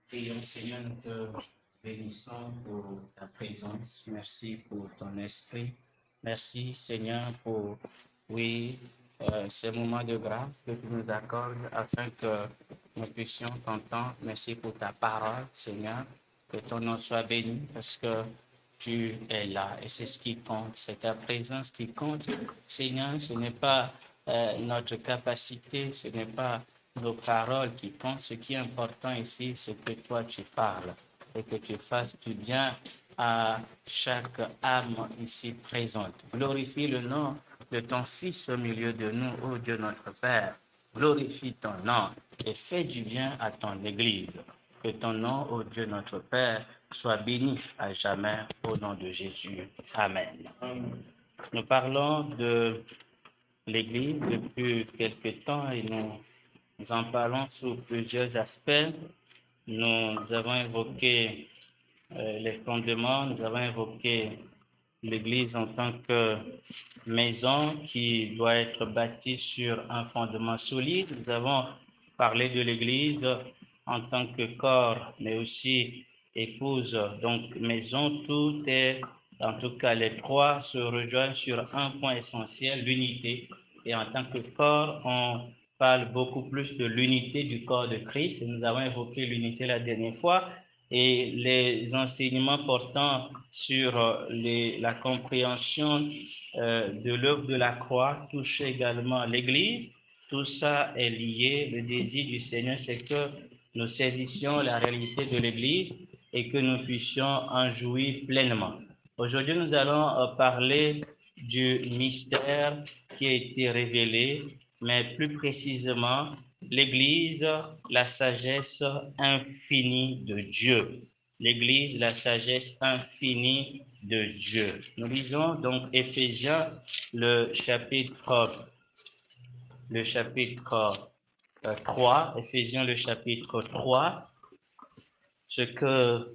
Prions, Seigneur, nous te bénissons pour ta présence. Merci pour ton esprit. Merci, Seigneur, pour, oui, ces moments de grâce que tu nous accordes afin que nous puissions t'entendre. Merci pour ta parole, Seigneur. Que ton nom soit béni parce que tu es là et c'est ce qui compte. C'est ta présence qui compte. Seigneur, ce n'est pas notre capacité, ce n'est pas nos paroles qui comptent. Ce qui est important ici, c'est que toi tu parles et que tu fasses du bien à chaque âme ici présente. Glorifie le nom de ton Fils au milieu de nous, ô Dieu notre Père. Glorifie ton nom et fais du bien à ton Église. Que ton nom, ô Dieu notre Père, soit béni à jamais au nom de Jésus. Amen. Nous parlons de l'Église depuis quelque temps et nous en parlons sous plusieurs aspects. Nous avons évoqué les fondements, nous avons évoqué l'Église en tant que maison qui doit être bâtie sur un fondement solide. Nous avons parlé de l'Église en tant que corps, mais aussi épouse, donc maison. Tout est, en tout cas les trois se rejoignent sur un point essentiel, l'unité. Et en tant que corps, on parle beaucoup plus de l'unité du corps de Christ. Et nous avons évoqué l'unité la dernière fois et les enseignements portant sur la compréhension de l'œuvre de la croix touchent également l'Église. Tout ça est lié. Le désir du Seigneur, c'est que nous saisissions la réalité de l'Église et que nous puissions en jouir pleinement. Aujourd'hui, nous allons parler du mystère qui a été révélé, mais plus précisément l'Église, la sagesse infinie de Dieu. L'Église, la sagesse infinie de Dieu. Nous lisons donc Éphésiens, le chapitre 3, Éphésiens le chapitre 3, ce que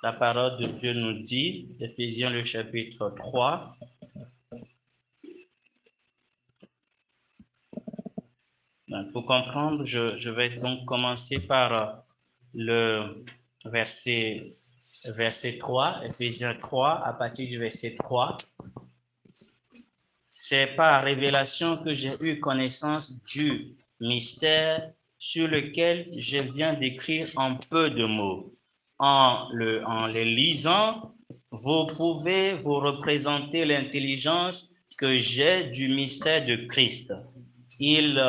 la parole de Dieu nous dit, Éphésiens le chapitre 3. Pour comprendre, je vais donc commencer par le verset 3, Éphésiens 3, à partir du verset 3. C'est par révélation que j'ai eu connaissance du mystère sur lequel je viens d'écrire en peu de mots. En les lisant, vous pouvez vous représenter l'intelligence que j'ai du mystère de Christ. Il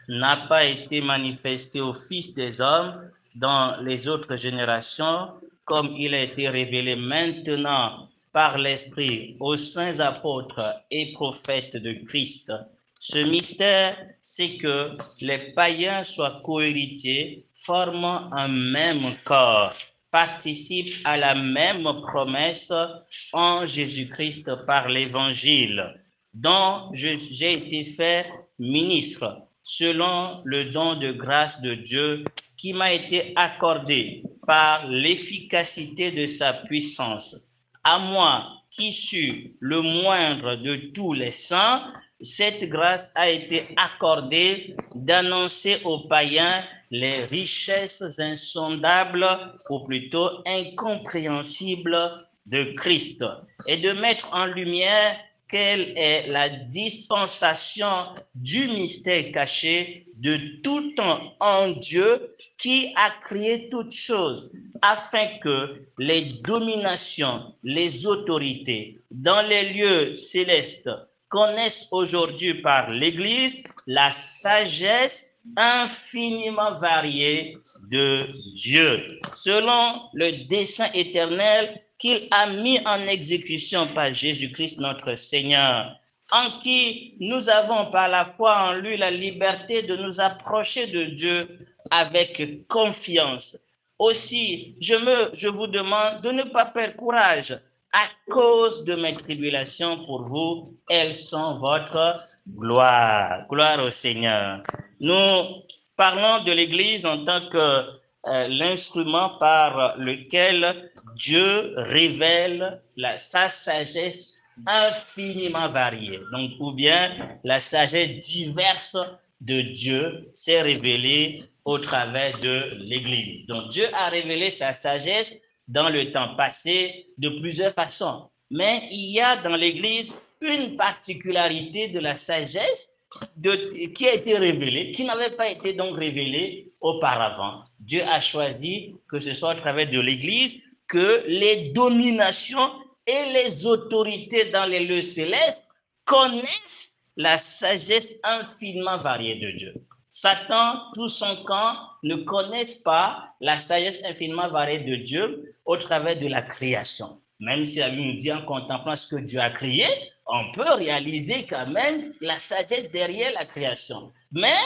n'a pas été manifesté au Fils des hommes dans les autres générations, comme il a été révélé maintenant par l'Esprit aux saints apôtres et prophètes de Christ. Ce mystère, c'est que les païens soient cohéritiers, formant un même corps, participent à la même promesse en Jésus-Christ par l'Évangile, dont j'ai été fait ministre selon le don de grâce de Dieu qui m'a été accordé par l'efficacité de sa puissance. À moi, qui suis le moindre de tous les saints, cette grâce a été accordée d'annoncer aux païens les richesses insondables, ou plutôt incompréhensibles, de Christ, et de mettre en lumière quelle est la dispensation du mystère caché de tout temps en Dieu qui a créé toutes choses, afin que les dominations, les autorités dans les lieux célestes connaissent aujourd'hui par l'Église la sagesse infiniment variée de Dieu, selon le dessein éternel qu'il a mis en exécution par Jésus-Christ notre Seigneur, en qui nous avons par la foi en lui la liberté de nous approcher de Dieu avec confiance. Aussi, je vous demande de ne pas perdre courage à cause de mes tribulations pour vous. Elles sont votre gloire. Gloire au Seigneur. Nous parlons de l'Église en tant que l'instrument par lequel Dieu révèle sa sagesse infiniment variée. Donc, ou bien la sagesse diverse de Dieu s'est révélé au travers de l'Église. Donc Dieu a révélé sa sagesse dans le temps passé de plusieurs façons. Mais il y a dans l'Église une particularité de la sagesse qui a été révélée, qui n'avait pas été donc révélée auparavant. Dieu a choisi que ce soit au travers de l'Église que les dominations et les autorités dans les lieux célestes connaissent la sagesse infiniment variée de Dieu. Satan, tout son camp, ne connaissent pas la sagesse infiniment variée de Dieu au travers de la création. Même si la Bible nous dit en contemplant ce que Dieu a créé, on peut réaliser quand même la sagesse derrière la création. Mais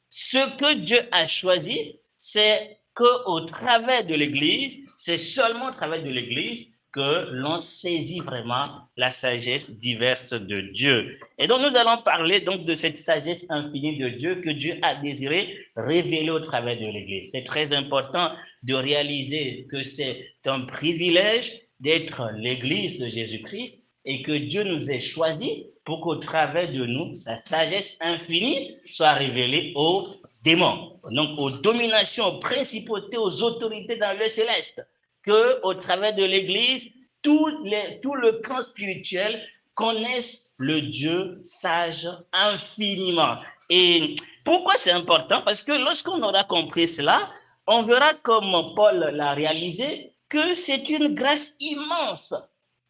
ce que Dieu a choisi, c'est qu'au travers de l'Église, c'est seulement au travers de l'Église que l'on saisit vraiment la sagesse diverse de Dieu. Et donc, nous allons parler donc de cette sagesse infinie de Dieu que Dieu a désiré révéler au travers de l'Église. C'est très important de réaliser que c'est un privilège d'être l'Église de Jésus-Christ et que Dieu nous ait choisis pour qu'au travers de nous, sa sagesse infinie soit révélée aux démons, donc aux dominations, aux principautés, aux autorités dans le céleste, qu'au travers de l'Église, tout le camp spirituel connaisse le Dieu sage infiniment. Et pourquoi c'est important? Parce que lorsqu'on aura compris cela, on verra comme Paul l'a réalisé, que c'est une grâce immense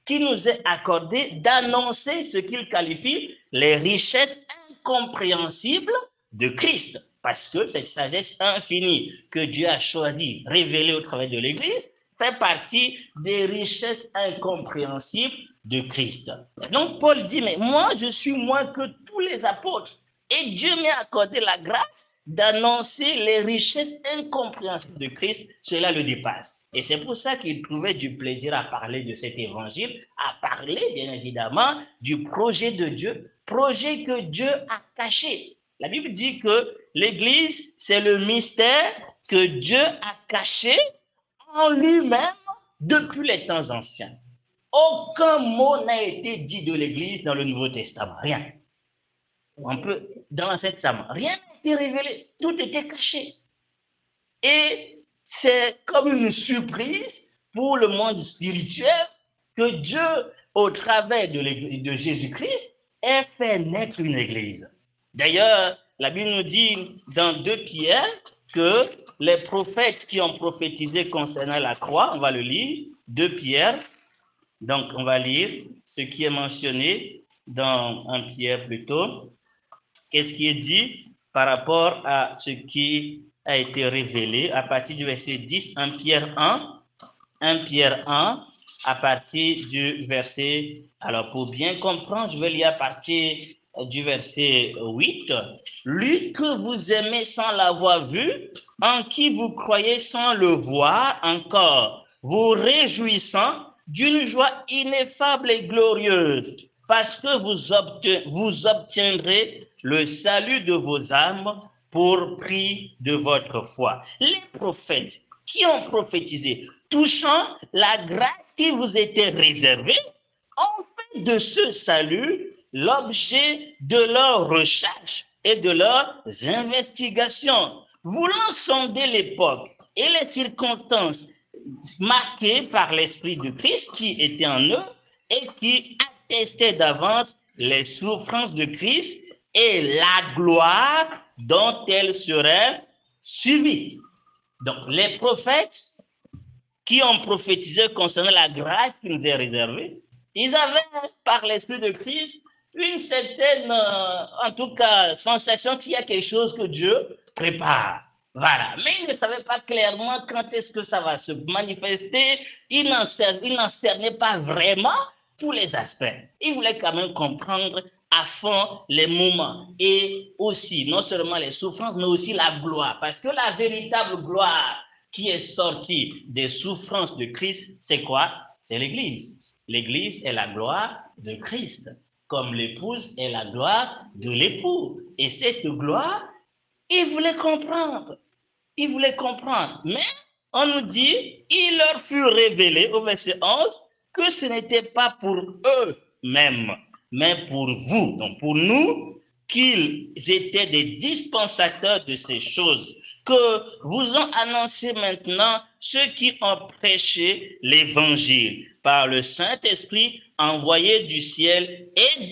qui nous est accordée d'annoncer ce qu'il qualifie les richesses incompréhensibles de Christ. Parce que cette sagesse infinie que Dieu a choisi, révélée au travers de l'Église, fait partie des richesses incompréhensibles de Christ. Donc Paul dit, mais moi je suis moins que tous les apôtres. Et Dieu m'a accordé la grâce d'annoncer les richesses incompréhensibles de Christ, cela le dépasse. Et c'est pour ça qu'il trouvait du plaisir à parler de cet évangile, à parler bien évidemment du projet de Dieu, projet que Dieu a caché. La Bible dit que l'Église, c'est le mystère que Dieu a caché en lui-même depuis les temps anciens. Aucun mot n'a été dit de l'Église dans le Nouveau Testament, rien. Dans l'Ancien Testament, rien n'a été révélé, tout était caché. Et c'est comme une surprise pour le monde spirituel que Dieu, au travers de Jésus-Christ, ait fait naître une église. D'ailleurs, la Bible nous dit dans 2 Pierre que les prophètes qui ont prophétisé concernant la croix, on va le lire, 2 Pierre, donc on va lire ce qui est mentionné dans 1 Pierre plutôt. Qu'est-ce qui est dit par rapport à ce qui a été révélé à partir du verset 10, 1 Pierre 1, à partir du verset, alors pour bien comprendre, je vais lire à partir du verset 8, lui que vous aimez sans l'avoir vu, en qui vous croyez sans le voir encore, vous réjouissant d'une joie ineffable et glorieuse, parce que vous obtiendrez le salut de vos âmes pour prix de votre foi. Les prophètes qui ont prophétisé touchant la grâce qui vous était réservée ont fait de ce salut l'objet de leurs recherches et de leurs investigations, voulant sonder l'époque et les circonstances marquées par l'Esprit de Christ qui était en eux et qui attestait d'avance les souffrances de Christ et la gloire dont elles seraient suivies. Donc, les prophètes qui ont prophétisé concernant la grâce qui nous est réservée, ils avaient, par l'Esprit de Christ, une certaine, en tout cas, sensation qu'il y a quelque chose que Dieu prépare. Voilà. Mais ils ne savaient pas clairement quand est-ce que ça va se manifester. Ils n'en cernaient pas vraiment tous les aspects. Ils voulaient quand même comprendre à fond les moments et aussi, non seulement les souffrances, mais aussi la gloire. Parce que la véritable gloire qui est sortie des souffrances de Christ, c'est quoi? C'est l'Église. L'Église est la gloire de Christ, comme l'épouse est la gloire de l'époux. Et cette gloire, ils voulaient comprendre. Ils voulaient comprendre. Mais on nous dit, il leur fut révélé au verset 11 que ce n'était pas pour eux-mêmes, mais pour vous, donc pour nous, qu'ils étaient des dispensateurs de ces choses, que vous ont annoncé maintenant ceux qui ont prêché l'évangile par le Saint-Esprit envoyé du ciel et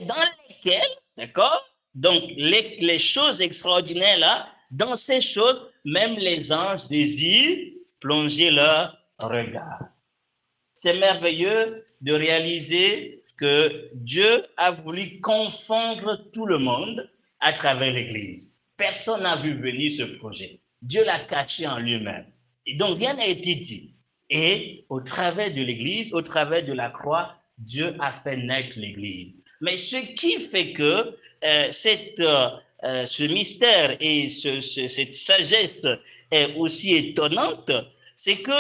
dans lesquels, d'accord? Donc, les choses extraordinaires là, dans ces choses, même les anges désirent plonger leur regard. C'est merveilleux de réaliser que Dieu a voulu confondre tout le monde à travers l'Église. Personne n'a vu venir ce projet. Dieu l'a caché en lui-même. Et donc, rien n'a été dit. Et au travers de l'Église, au travers de la croix, Dieu a fait naître l'Église. Mais ce qui fait que ce mystère et cette sagesse est aussi étonnante, c'est que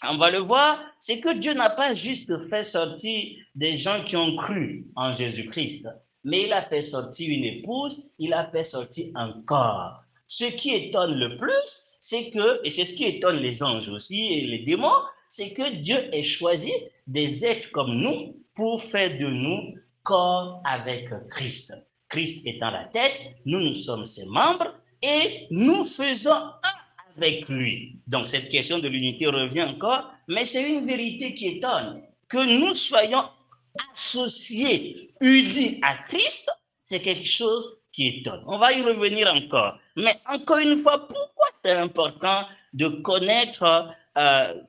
on va le voir, c'est que Dieu n'a pas juste fait sortir des gens qui ont cru en Jésus-Christ, mais il a fait sortir une épouse, il a fait sortir un corps. Ce qui étonne le plus, c'est que, et c'est ce qui étonne les anges aussi et les démons, c'est que Dieu ait choisi des êtres comme nous pour faire de nous corps avec Christ. Christ étant la tête, nous sommes ses membres et nous faisons un avec lui. Donc cette question de l'unité revient encore, mais c'est une vérité qui étonne. Que nous soyons associés, unis à Christ, c'est quelque chose qui étonne. On va y revenir encore. Mais encore une fois, pourquoi c'est important de connaître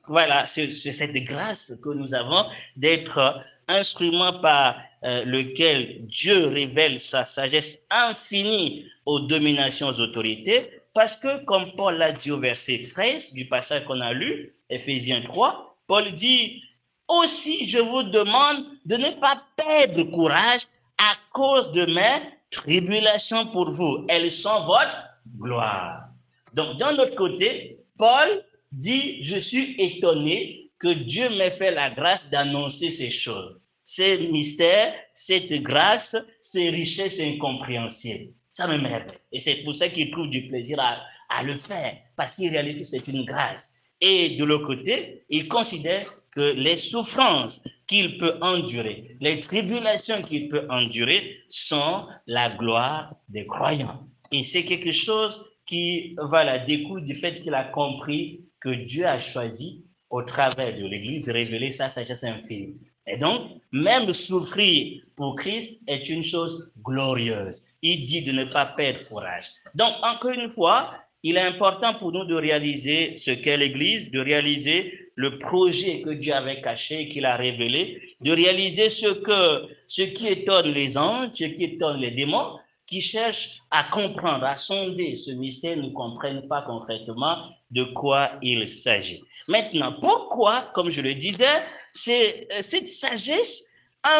voilà, cette grâce que nous avons d'être instrument par lequel Dieu révèle sa sagesse infinie aux dominations autorités, parce que, comme Paul l'a dit au verset 13 du passage qu'on a lu, Éphésiens 3, Paul dit « Aussi, je vous demande de ne pas perdre courage à cause de mes tribulations pour vous. Elles sont votre gloire. » Donc, d'un autre côté, Paul dit « Je suis étonné que Dieu m'ait fait la grâce d'annoncer ces choses. Ces mystères, cette grâce, ces richesses incompréhensibles. » Ça m'émerveille. Et c'est pour ça qu'il trouve du plaisir à le faire, parce qu'il réalise que c'est une grâce. Et de l'autre côté, il considère que les souffrances qu'il peut endurer, les tribulations qu'il peut endurer sont la gloire des croyants. Et c'est quelque chose qui voilà, découle du fait qu'il a compris que Dieu a choisi, au travers de l'Église, de révéler sa sagesse infinie. Et donc, même souffrir pour Christ est une chose glorieuse. Il dit de ne pas perdre courage. Donc, encore une fois, il est important pour nous de réaliser ce qu'est l'Église, de réaliser le projet que Dieu avait caché et qu'il a révélé, de réaliser ce qui étonne les anges, ce qui étonne les démons, qui cherchent à comprendre, à sonder ce mystère, ne comprennent pas concrètement de quoi il s'agit. Maintenant, pourquoi, comme je le disais, cette sagesse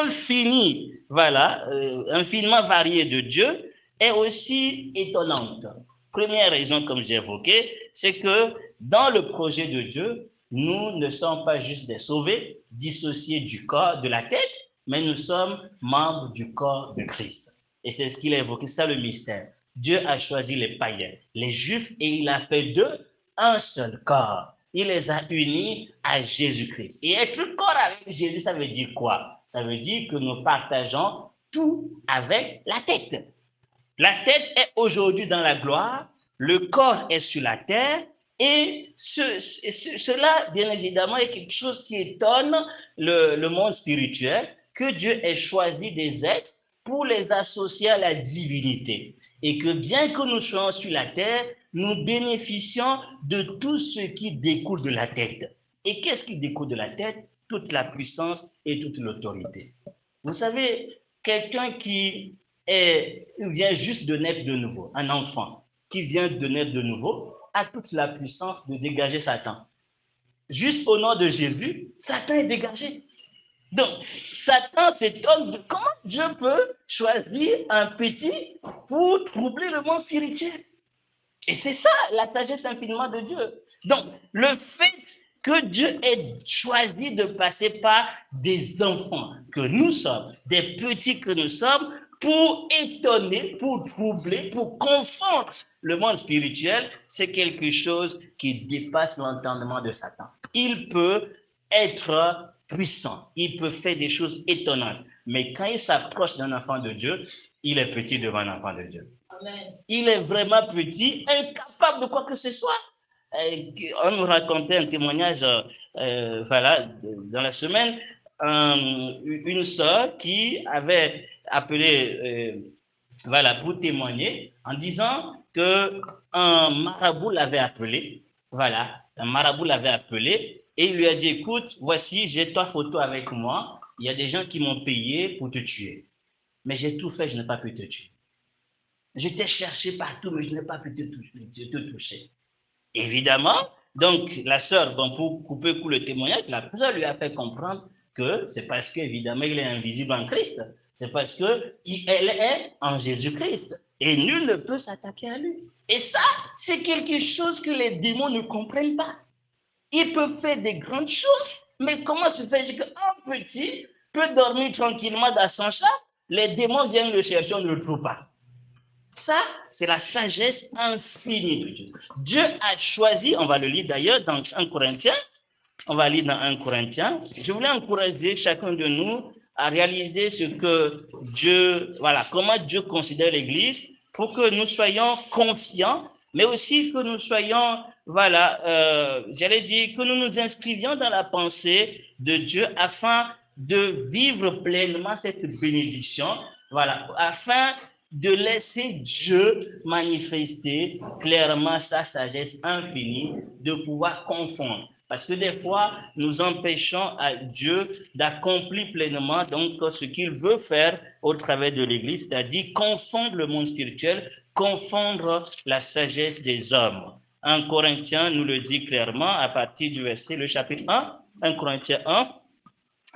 infinie, voilà, infiniment variée de Dieu, est aussi étonnante. Première raison, comme j'ai évoqué, c'est que dans le projet de Dieu, nous ne sommes pas juste des sauvés, dissociés du corps, de la tête, mais nous sommes membres du corps de Christ. Et c'est ce qu'il a évoqué, c'est ça le mystère. Dieu a choisi les païens, les juifs, et il a fait d'eux un seul corps. Il les a unis à Jésus-Christ. Et être corps avec Jésus, ça veut dire quoi? Ça veut dire que nous partageons tout avec la tête. La tête est aujourd'hui dans la gloire, le corps est sur la terre, et cela, bien évidemment, est quelque chose qui étonne le monde spirituel, que Dieu ait choisi des êtres pour les associer à la divinité. Et que bien que nous soyons sur la terre, nous bénéficions de tout ce qui découle de la tête. Et qu'est-ce qui découle de la tête? Toute la puissance et toute l'autorité. Vous savez, quelqu'un qui vient juste de naître de nouveau, un enfant qui vient de naître de nouveau, a toute la puissance de dégager Satan. Juste au nom de Jésus, Satan est dégagé. Donc, Satan s'étonne de comment Dieu peut choisir un petit pour troubler le monde spirituel. Et c'est ça la sagesse infiniment de Dieu. Donc, le fait que Dieu ait choisi de passer par des enfants que nous sommes, des petits que nous sommes, pour étonner, pour troubler, pour confondre le monde spirituel, c'est quelque chose qui dépasse l'entendement de Satan. Il peut être puissant, il peut faire des choses étonnantes, mais quand il s'approche d'un enfant de Dieu, il est petit devant un enfant de Dieu. Amen. Il est vraiment petit, incapable de quoi que ce soit. On nous racontait un témoignage voilà, dans la semaine, une sœur qui avait appelé voilà, pour témoigner en disant que un marabout l'avait appelé. Voilà, un marabout l'avait appelé et il lui a dit, écoute, voici, j'ai 3 photos avec moi. Il y a des gens qui m'ont payé pour te tuer. Mais j'ai tout fait, je n'ai pas pu te tuer. Je t'ai cherché partout, mais je n'ai pas pu te toucher. Évidemment, donc la sœur, bon, pour couper le témoignage, la sœur lui a fait comprendre que c'est parce qu'évidemment, il est invisible en Christ. C'est parce qu'elle est en Jésus-Christ. Et nul ne peut s'attaquer à lui. Et ça, c'est quelque chose que les démons ne comprennent pas. Ils peuvent faire des grandes choses, mais comment se fait-il qu'un petit peut dormir tranquillement dans son chat, les démons viennent le chercher, on ne le trouve pas. Ça, c'est la sagesse infinie de Dieu. Dieu a choisi, on va le lire d'ailleurs dans 1 Corinthiens, on va lire dans 1 Corinthiens. Je voulais encourager chacun de nous à réaliser ce que Dieu, voilà, comment Dieu considère l'Église pour que nous soyons confiants, mais aussi que nous soyons, voilà, j'allais dire, que nous nous inscrivions dans la pensée de Dieu afin de vivre pleinement cette bénédiction, voilà, afin de laisser Dieu manifester clairement sa sagesse infinie, de pouvoir confondre. Parce que des fois, nous empêchons à Dieu d'accomplir pleinement donc ce qu'il veut faire au travers de l'Église, c'est-à-dire confondre le monde spirituel, confondre la sagesse des hommes. 1 Corinthiens nous le dit clairement à partir du verset, le chapitre 1, 1 Corinthiens 1,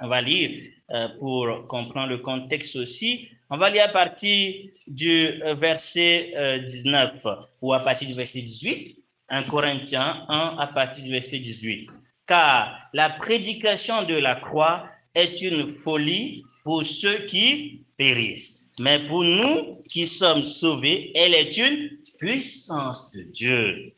on va lire pour comprendre le contexte aussi. On va lire à partir du verset 19 ou à partir du verset 18. 1 Corinthiens 1 à partir du verset 18. Car la prédication de la croix est une folie pour ceux qui périssent. Mais pour nous qui sommes sauvés, elle est une puissance de Dieu.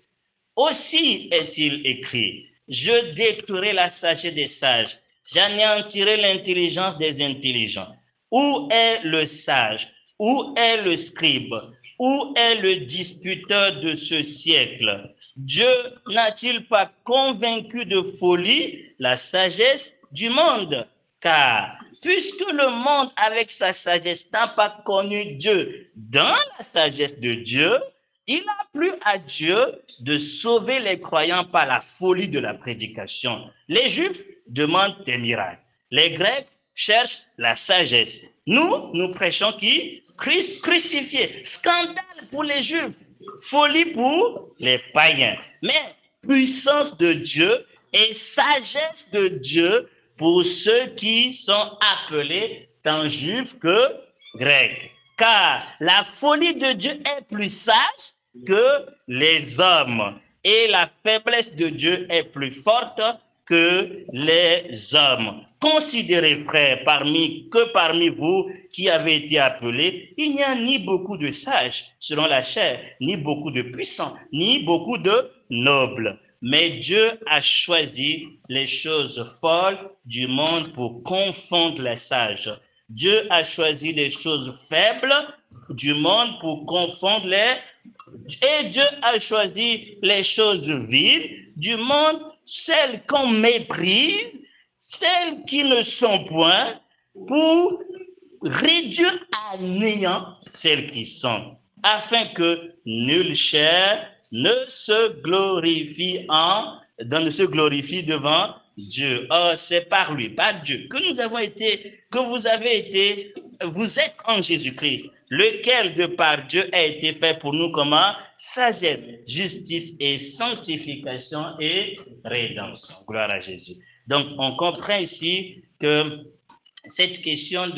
Aussi est-il écrit, je détruirai la sagesse des sages, j'anéantirai l'intelligence des intelligents. Où est le sage? Où est le scribe? Où est le disputeur de ce siècle? Dieu n'a-t-il pas convaincu de folie la sagesse du monde? Car puisque le monde avec sa sagesse n'a pas connu Dieu dans la sagesse de Dieu, il a plu à Dieu de sauver les croyants par la folie de la prédication. Les Juifs demandent des miracles. Les Grecs cherchent la sagesse. Nous prêchons qui? Christ crucifié. Scandale pour les Juifs. Folie pour les païens. Mais puissance de Dieu et sagesse de Dieu pour ceux qui sont appelés tant juifs que grecs. Car la folie de Dieu est plus sage que les hommes et la faiblesse de Dieu est plus forte que les hommes. Considérez, frères, parmi vous qui avez été appelés, il n'y a ni beaucoup de sages selon la chair, ni beaucoup de puissants, ni beaucoup de nobles. Mais Dieu a choisi les choses folles du monde pour confondre les sages. Dieu a choisi les choses faibles du monde pour confondre les... Et Dieu a choisi les choses viles du monde, celles qu'on méprise, celles qui ne sont point, pour réduire à néant celles qui sont, afin que nulle chair ne se glorifie ne se glorifie devant Dieu. Or, c'est par lui, par Dieu, que nous avons été, que vous avez été, vous êtes en Jésus-Christ, lequel de par Dieu a été fait pour nous comment? Sagesse, justice et sanctification et rédemption. Gloire à Jésus. Donc, on comprend ici que cette question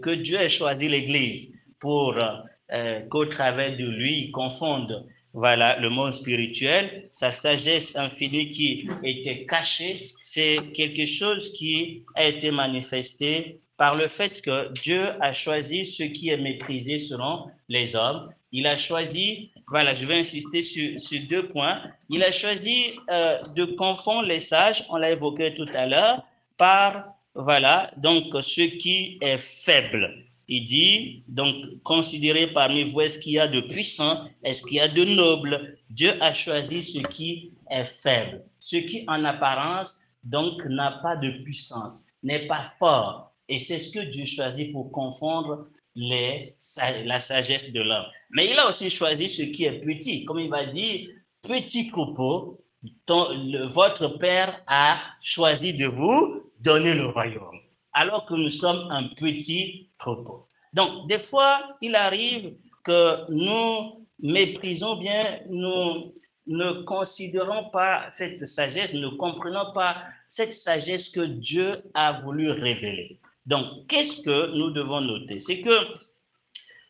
que Dieu ait choisi l'Église pour qu'au travers de lui, il confonde voilà, le monde spirituel, sa sagesse infinie qui était cachée, c'est quelque chose qui a été manifesté par le fait que Dieu a choisi ce qui est méprisé selon les hommes. Il a choisi, voilà, je vais insister sur 2 points. Il a choisi de confondre les sages, on l'a évoqué tout à l'heure, par, voilà, donc ce qui est faible. Il dit, donc, considérez parmi vous, est-ce qu'il y a de puissant, est-ce qu'il y a de noble. Dieu a choisi ce qui est faible, ce qui en apparence, donc, n'a pas de puissance, n'est pas fort. Et c'est ce que Dieu choisit pour confondre la sagesse de l'homme. Mais il a aussi choisi ce qui est petit, comme il va dire, petit troupeau, votre Père a choisi de vous donner le royaume, alors que nous sommes un petit troupeau. Donc, des fois, il arrive que nous méprisons bien, nous ne considérons pas cette sagesse, nous ne comprenons pas cette sagesse que Dieu a voulu révéler. Donc, qu'est-ce que nous devons noter? C'est que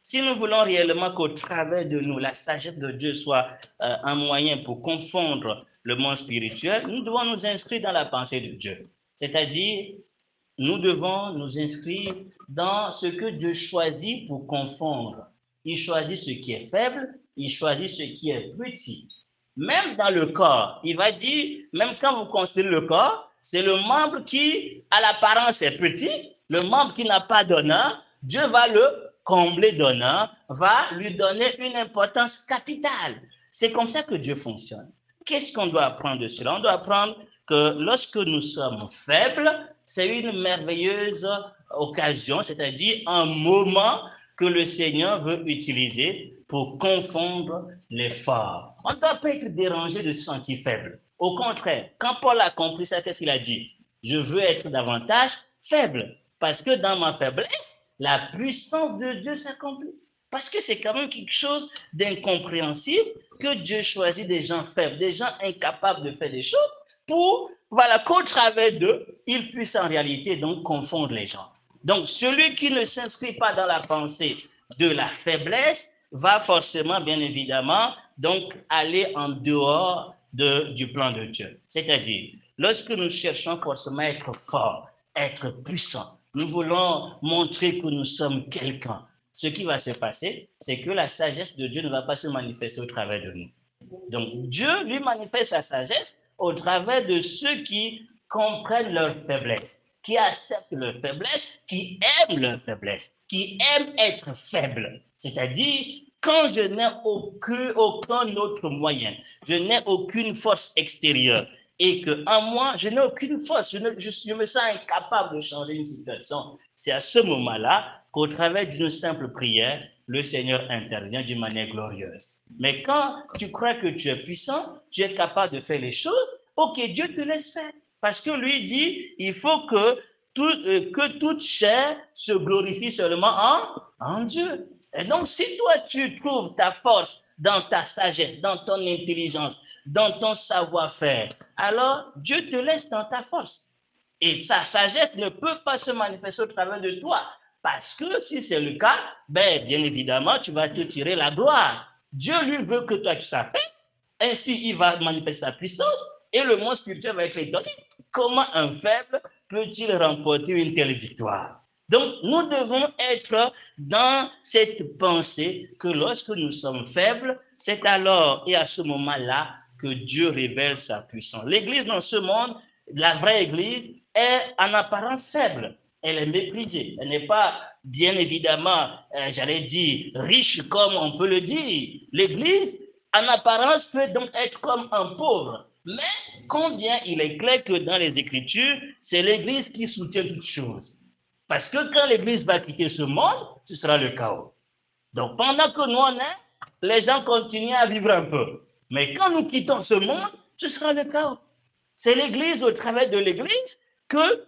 si nous voulons réellement qu'au travers de nous, la sagesse de Dieu soit un moyen pour confondre le monde spirituel, nous devons nous inscrire dans la pensée de Dieu. C'est-à-dire, nous devons nous inscrire dans ce que Dieu choisit pour confondre. Il choisit ce qui est faible, il choisit ce qui est petit. Même dans le corps, il va dire, même quand vous considérez le corps, c'est le membre qui, à l'apparence, est petit, le membre qui n'a pas d'honneur, Dieu va le combler d'honneur, va lui donner une importance capitale. C'est comme ça que Dieu fonctionne. Qu'est-ce qu'on doit apprendre de cela? On doit apprendre que lorsque nous sommes faibles, c'est une merveilleuse occasion, c'est-à-dire un moment que le Seigneur veut utiliser pour confondre les forts. On ne doit pas être dérangé de se sentir faible. Au contraire, quand Paul a compris ça, qu'est-ce qu'il a dit? Je veux être davantage faible, parce que dans ma faiblesse, la puissance de Dieu s'accomplit. Parce que c'est quand même quelque chose d'incompréhensible que Dieu choisit des gens faibles, des gens incapables de faire des choses pour, voilà, qu'au travers d'eux, il puisse en réalité donc confondre les gens. Donc, celui qui ne s'inscrit pas dans la pensée de la faiblesse va forcément, bien évidemment, donc aller en dehors du plan de Dieu. C'est-à-dire, lorsque nous cherchons forcément à être forts, être puissants, nous voulons montrer que nous sommes quelqu'un. Ce qui va se passer, c'est que la sagesse de Dieu ne va pas se manifester au travers de nous. Donc, Dieu lui manifeste sa sagesse au travers de ceux qui comprennent leur faiblesse, qui acceptent leur faiblesse, qui aiment leur faiblesse, qui aiment être faibles. C'est-à-dire, quand je n'ai aucun autre moyen, je n'ai aucune force extérieure, et qu'en moi, je n'ai aucune force, je me sens incapable de changer une situation, c'est à ce moment-là qu'au travers d'une simple prière, le Seigneur intervient d'une manière glorieuse. Mais quand tu crois que tu es puissant, tu es capable de faire les choses, ok, Dieu te laisse faire. Parce que lui dit, il faut que toute chair se glorifie seulement en Dieu. Et donc, si toi, tu trouves ta force dans ta sagesse, dans ton intelligence, dans ton savoir-faire, alors Dieu te laisse dans ta force. Et sa sagesse ne peut pas se manifester au travers de toi. Parce que si c'est le cas, ben, bien évidemment, tu vas te tirer la gloire. Dieu, lui, veut que toi, tu saches. Ainsi, il va manifester sa puissance et le monde spirituel va être étonné. Comment un faible peut-il remporter une telle victoire? Donc, nous devons être dans cette pensée que lorsque nous sommes faibles, c'est alors et à ce moment-là que Dieu révèle sa puissance. L'Église dans ce monde, la vraie Église, est en apparence faible. Elle est méprisée. Elle n'est pas, bien évidemment, j'allais dire, riche comme on peut le dire. L'Église, en apparence, peut donc être comme un pauvre. Mais combien il est clair que dans les Écritures, c'est l'Église qui soutient toutes choses. Parce que quand l'Église va quitter ce monde, ce sera le chaos. Donc pendant que nous on est, les gens continuent à vivre un peu. Mais quand nous quittons ce monde, ce sera le chaos. C'est l'Église, au travers de l'Église, que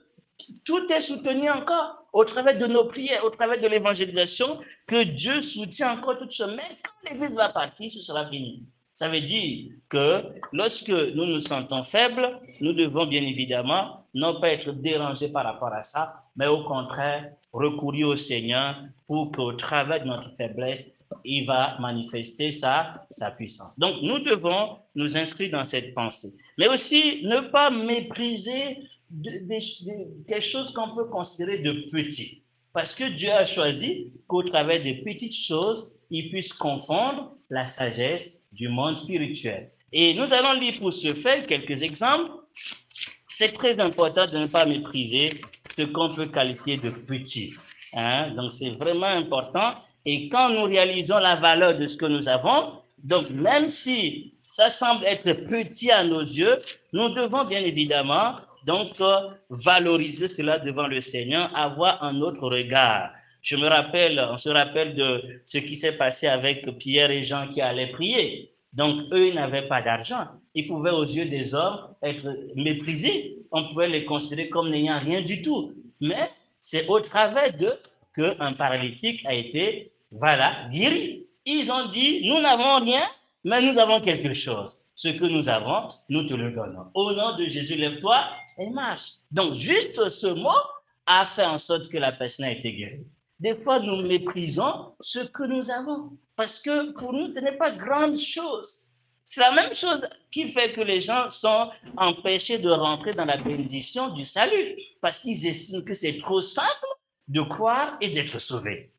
tout est soutenu encore. Au travers de nos prières, au travers de l'évangélisation, que Dieu soutient encore toute chose. Mais quand l'Église va partir, ce sera fini. Ça veut dire que lorsque nous nous sentons faibles, nous devons bien évidemment non pas être dérangés par rapport à ça, mais au contraire, recourir au Seigneur pour qu'au travers de notre faiblesse, il va manifester sa puissance. Donc, nous devons nous inscrire dans cette pensée. Mais aussi, ne pas mépriser des choses qu'on peut considérer de petites. Parce que Dieu a choisi qu'au travers des petites choses, il puisse confondre la sagesse du monde spirituel. Et nous allons lire pour ce faire quelques exemples. C'est très important de ne pas mépriser ce qu'on peut qualifier de petit. Hein? Donc, c'est vraiment important. Et quand nous réalisons la valeur de ce que nous avons, donc même si ça semble être petit à nos yeux, nous devons bien évidemment donc valoriser cela devant le Seigneur, avoir un autre regard. On se rappelle de ce qui s'est passé avec Pierre et Jean qui allaient prier. Donc, eux, ils n'avaient pas d'argent. Ils pouvaient, aux yeux des hommes, être méprisés. On pouvait les considérer comme n'ayant rien du tout. Mais c'est au travers d'eux qu'un paralytique a été, voilà, guéri. Ils ont dit, nous n'avons rien, mais nous avons quelque chose. Ce que nous avons, nous te le donnons. Au nom de Jésus, lève-toi et marche. Donc, juste ce mot a fait en sorte que la personne a été guérie. Des fois, nous méprisons ce que nous avons, parce que pour nous, ce n'est pas grande chose. C'est la même chose qui fait que les gens sont empêchés de rentrer dans la bénédiction du salut, parce qu'ils estiment que c'est trop simple de croire et d'être sauvé.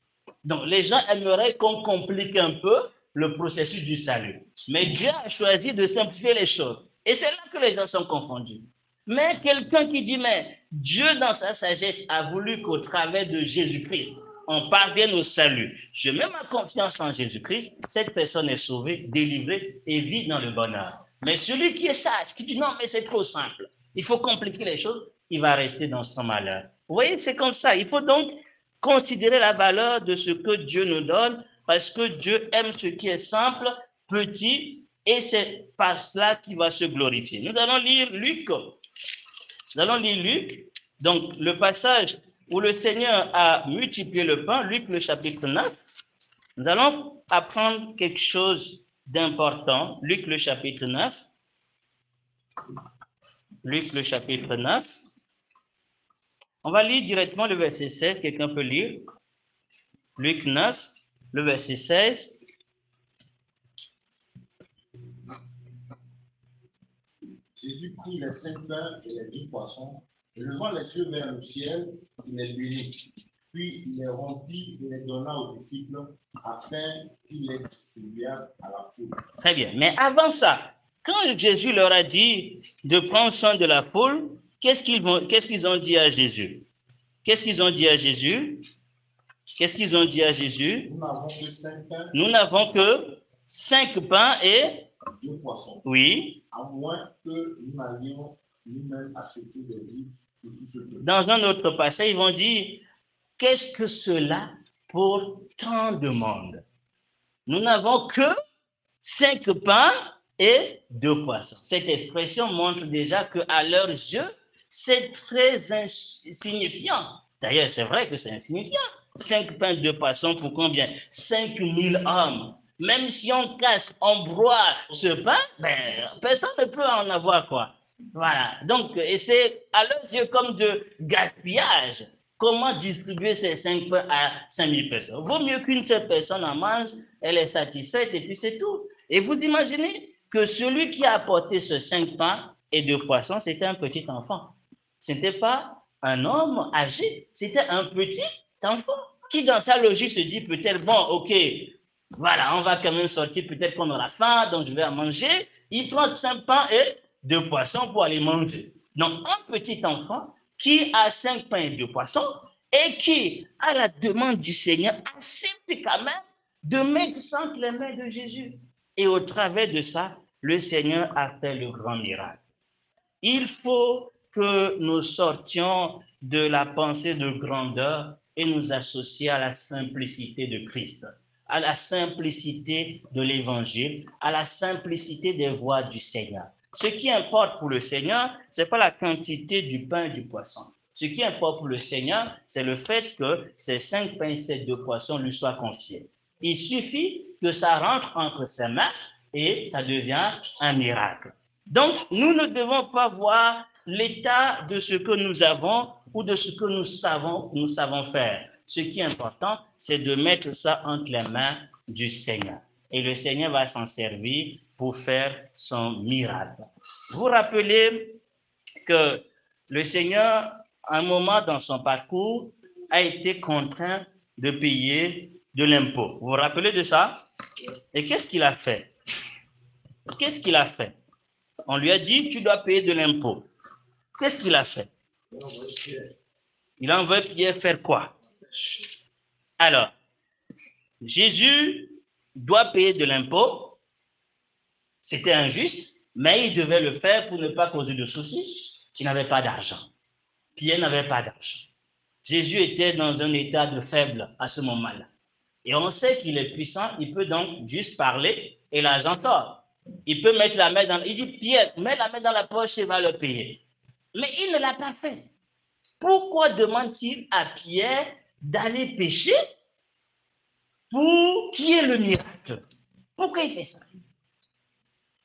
Donc, les gens aimeraient qu'on complique un peu le processus du salut. Mais Dieu a choisi de simplifier les choses. Et c'est là que les gens sont confondus. Mais quelqu'un qui dit, mais Dieu, dans sa sagesse, a voulu qu'au travers de Jésus-Christ, on parvienne au salut. Je mets ma confiance en Jésus-Christ, cette personne est sauvée, délivrée et vit dans le bonheur. Mais celui qui est sage, qui dit non, mais c'est trop simple, il faut compliquer les choses, il va rester dans son malheur. Vous voyez, c'est comme ça. Il faut donc considérer la valeur de ce que Dieu nous donne, parce que Dieu aime ce qui est simple, petit, et c'est par cela qu'il va se glorifier. Nous allons lire Luc. Donc le passage où le Seigneur a multiplié le pain, Luc le chapitre 9. Nous allons apprendre quelque chose d'important. Luc le chapitre 9. Luc le chapitre 9. On va lire directement le verset 16. Quelqu'un peut lire? Luc 9, le verset 16. Jésus prit les 5 pains et les 2 poissons, et levant les yeux vers le ciel, il les bénit. Puis il les rompit et les donna aux disciples, afin qu'ils les distribuèrent à la foule. Très bien. Mais avant ça, quand Jésus leur a dit de prendre soin de la foule, qu'est-ce qu'ils ont dit à Jésus? Qu'est-ce qu'ils ont dit à Jésus? Qu'est-ce qu'ils ont dit à Jésus? Nous n'avons que 5 pains. Nous n'avons que 5 pains et 2 poissons. Oui. À moins que nous n'allions nous-mêmes acheter des vivres pour tout ce que. Dans un autre passage, ils vont dire, qu'est-ce que cela pour tant de monde? Nous n'avons que 5 pains et 2 poissons. Cette expression montre déjà qu'à leurs yeux, c'est très insignifiant. D'ailleurs, c'est vrai que c'est insignifiant. 5 pains, 2 poissons pour combien? 5000 hommes. Même si on casse, on broie ce pain, ben, personne ne peut en avoir quoi. Voilà. Donc, et c'est à leurs yeux comme de gaspillage. Comment distribuer ces 5 pains à 5000 personnes? Vaut mieux qu'une seule personne en mange, elle est satisfaite et puis c'est tout. Et vous imaginez que celui qui a apporté ce 5 pains et 2 poissons, c'était un petit enfant. Ce n'était pas un homme âgé, c'était un petit enfant qui, dans sa logique, se dit peut-être, bon, ok, voilà, on va quand même sortir, peut-être qu'on aura faim, donc je vais en manger. Il prend 5 pains et 2 poissons pour aller manger. Donc, un petit enfant qui a 5 pains et 2 poissons et qui, à la demande du Seigneur, accepte quand même de mettre ça entre les mains de Jésus. Et au travers de ça, le Seigneur a fait le grand miracle. Il faut que nous sortions de la pensée de grandeur et nous associer à la simplicité de Christ, à la simplicité de l'Évangile, à la simplicité des voies du Seigneur. Ce qui importe pour le Seigneur, ce n'est pas la quantité du pain et du poisson. Ce qui importe pour le Seigneur, c'est le fait que ces 5 pains et ces 2 poissons lui soient confiés. Il suffit que ça rentre entre ses mains et ça devient un miracle. Donc, nous ne devons pas voir l'état de ce que nous avons ou de ce que nous savons faire. Ce qui est important, c'est de mettre ça entre les mains du Seigneur. Et le Seigneur va s'en servir pour faire son miracle. Vous rappelez que le Seigneur, à un moment dans son parcours, a été contraint de payer de l'impôt. Vous vous rappelez de ça? Et qu'est-ce qu'il a fait? Qu'est-ce qu'il a fait? On lui a dit, tu dois payer de l'impôt. Qu'est-ce qu'il a fait? Il a envoyé Pierre faire quoi? Alors, Jésus doit payer de l'impôt. C'était injuste, mais il devait le faire pour ne pas causer de soucis. Il n'avait pas d'argent. Pierre n'avait pas d'argent. Jésus était dans un état de faible à ce moment-là. Et on sait qu'il est puissant, il peut donc juste parler et l'argent sort. Il peut mettre la main dans... Il dit, Pierre, mets la main dans la poche et va le payer. Mais il ne l'a pas fait. Pourquoi demande-t-il à Pierre d'aller pêcher pour qu'il y ait le miracle? Pourquoi il fait ça?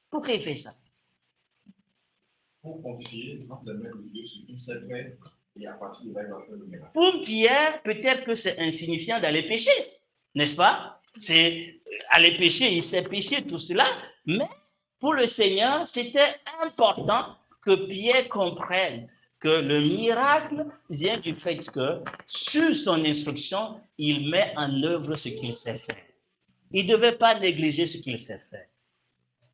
Pourquoi il fait ça? Pour confier entre les mains de Dieu ce qu'il sait faire et à partir de là, il va faire le miracle. Pour Pierre, peut-être que c'est insignifiant d'aller pêcher, n'est-ce pas? C'est aller pêcher, il sait pêcher tout cela, mais pour le Seigneur, c'était important que Pierre comprenne que le miracle vient du fait que, sur son instruction, il met en œuvre ce qu'il sait faire. Il ne devait pas négliger ce qu'il sait faire.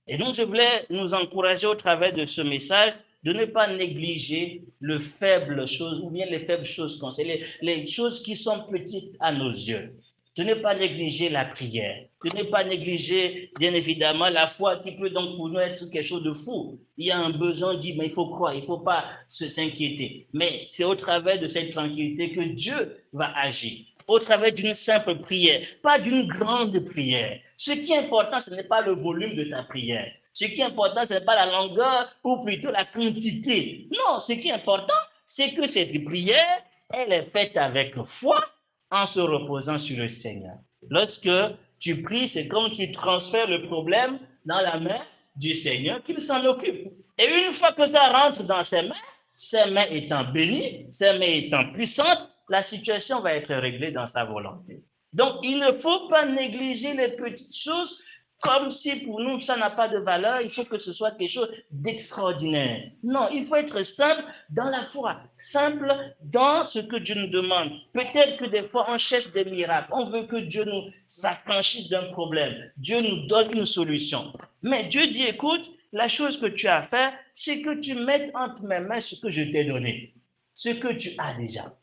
Et donc, je voulais nous encourager au travers de ce message de ne pas négliger les faibles choses ou bien les faibles choses qu'on sait, les choses qui sont petites à nos yeux. De ne pas négliger la prière, de ne pas négliger, bien évidemment, la foi qui peut donc pour nous être quelque chose de fou. Il y a un besoin, on dit, mais il faut croire, il ne faut pas s'inquiéter. Mais c'est au travers de cette tranquillité que Dieu va agir. Au travers d'une simple prière, pas d'une grande prière. Ce qui est important, ce n'est pas le volume de ta prière. Ce qui est important, ce n'est pas la longueur ou plutôt la quantité. Non, ce qui est important, c'est que cette prière, elle est faite avec foi en se reposant sur le Seigneur. Lorsque tu pries, c'est comme tu transfères le problème dans la main du Seigneur, qu'il s'en occupe. Et une fois que ça rentre dans ses mains étant bénies, ses mains étant puissantes, la situation va être réglée dans sa volonté. Donc, il ne faut pas négliger les petites choses comme si pour nous, ça n'a pas de valeur, il faut que ce soit quelque chose d'extraordinaire. Non, il faut être simple dans la foi, simple dans ce que Dieu nous demande. Peut-être que des fois, on cherche des miracles, on veut que Dieu nous s'affranchisse d'un problème, Dieu nous donne une solution. Mais Dieu dit, écoute, la chose que tu as à faire, c'est que tu mettes entre mes mains ce que je t'ai donné, ce que tu as déjà.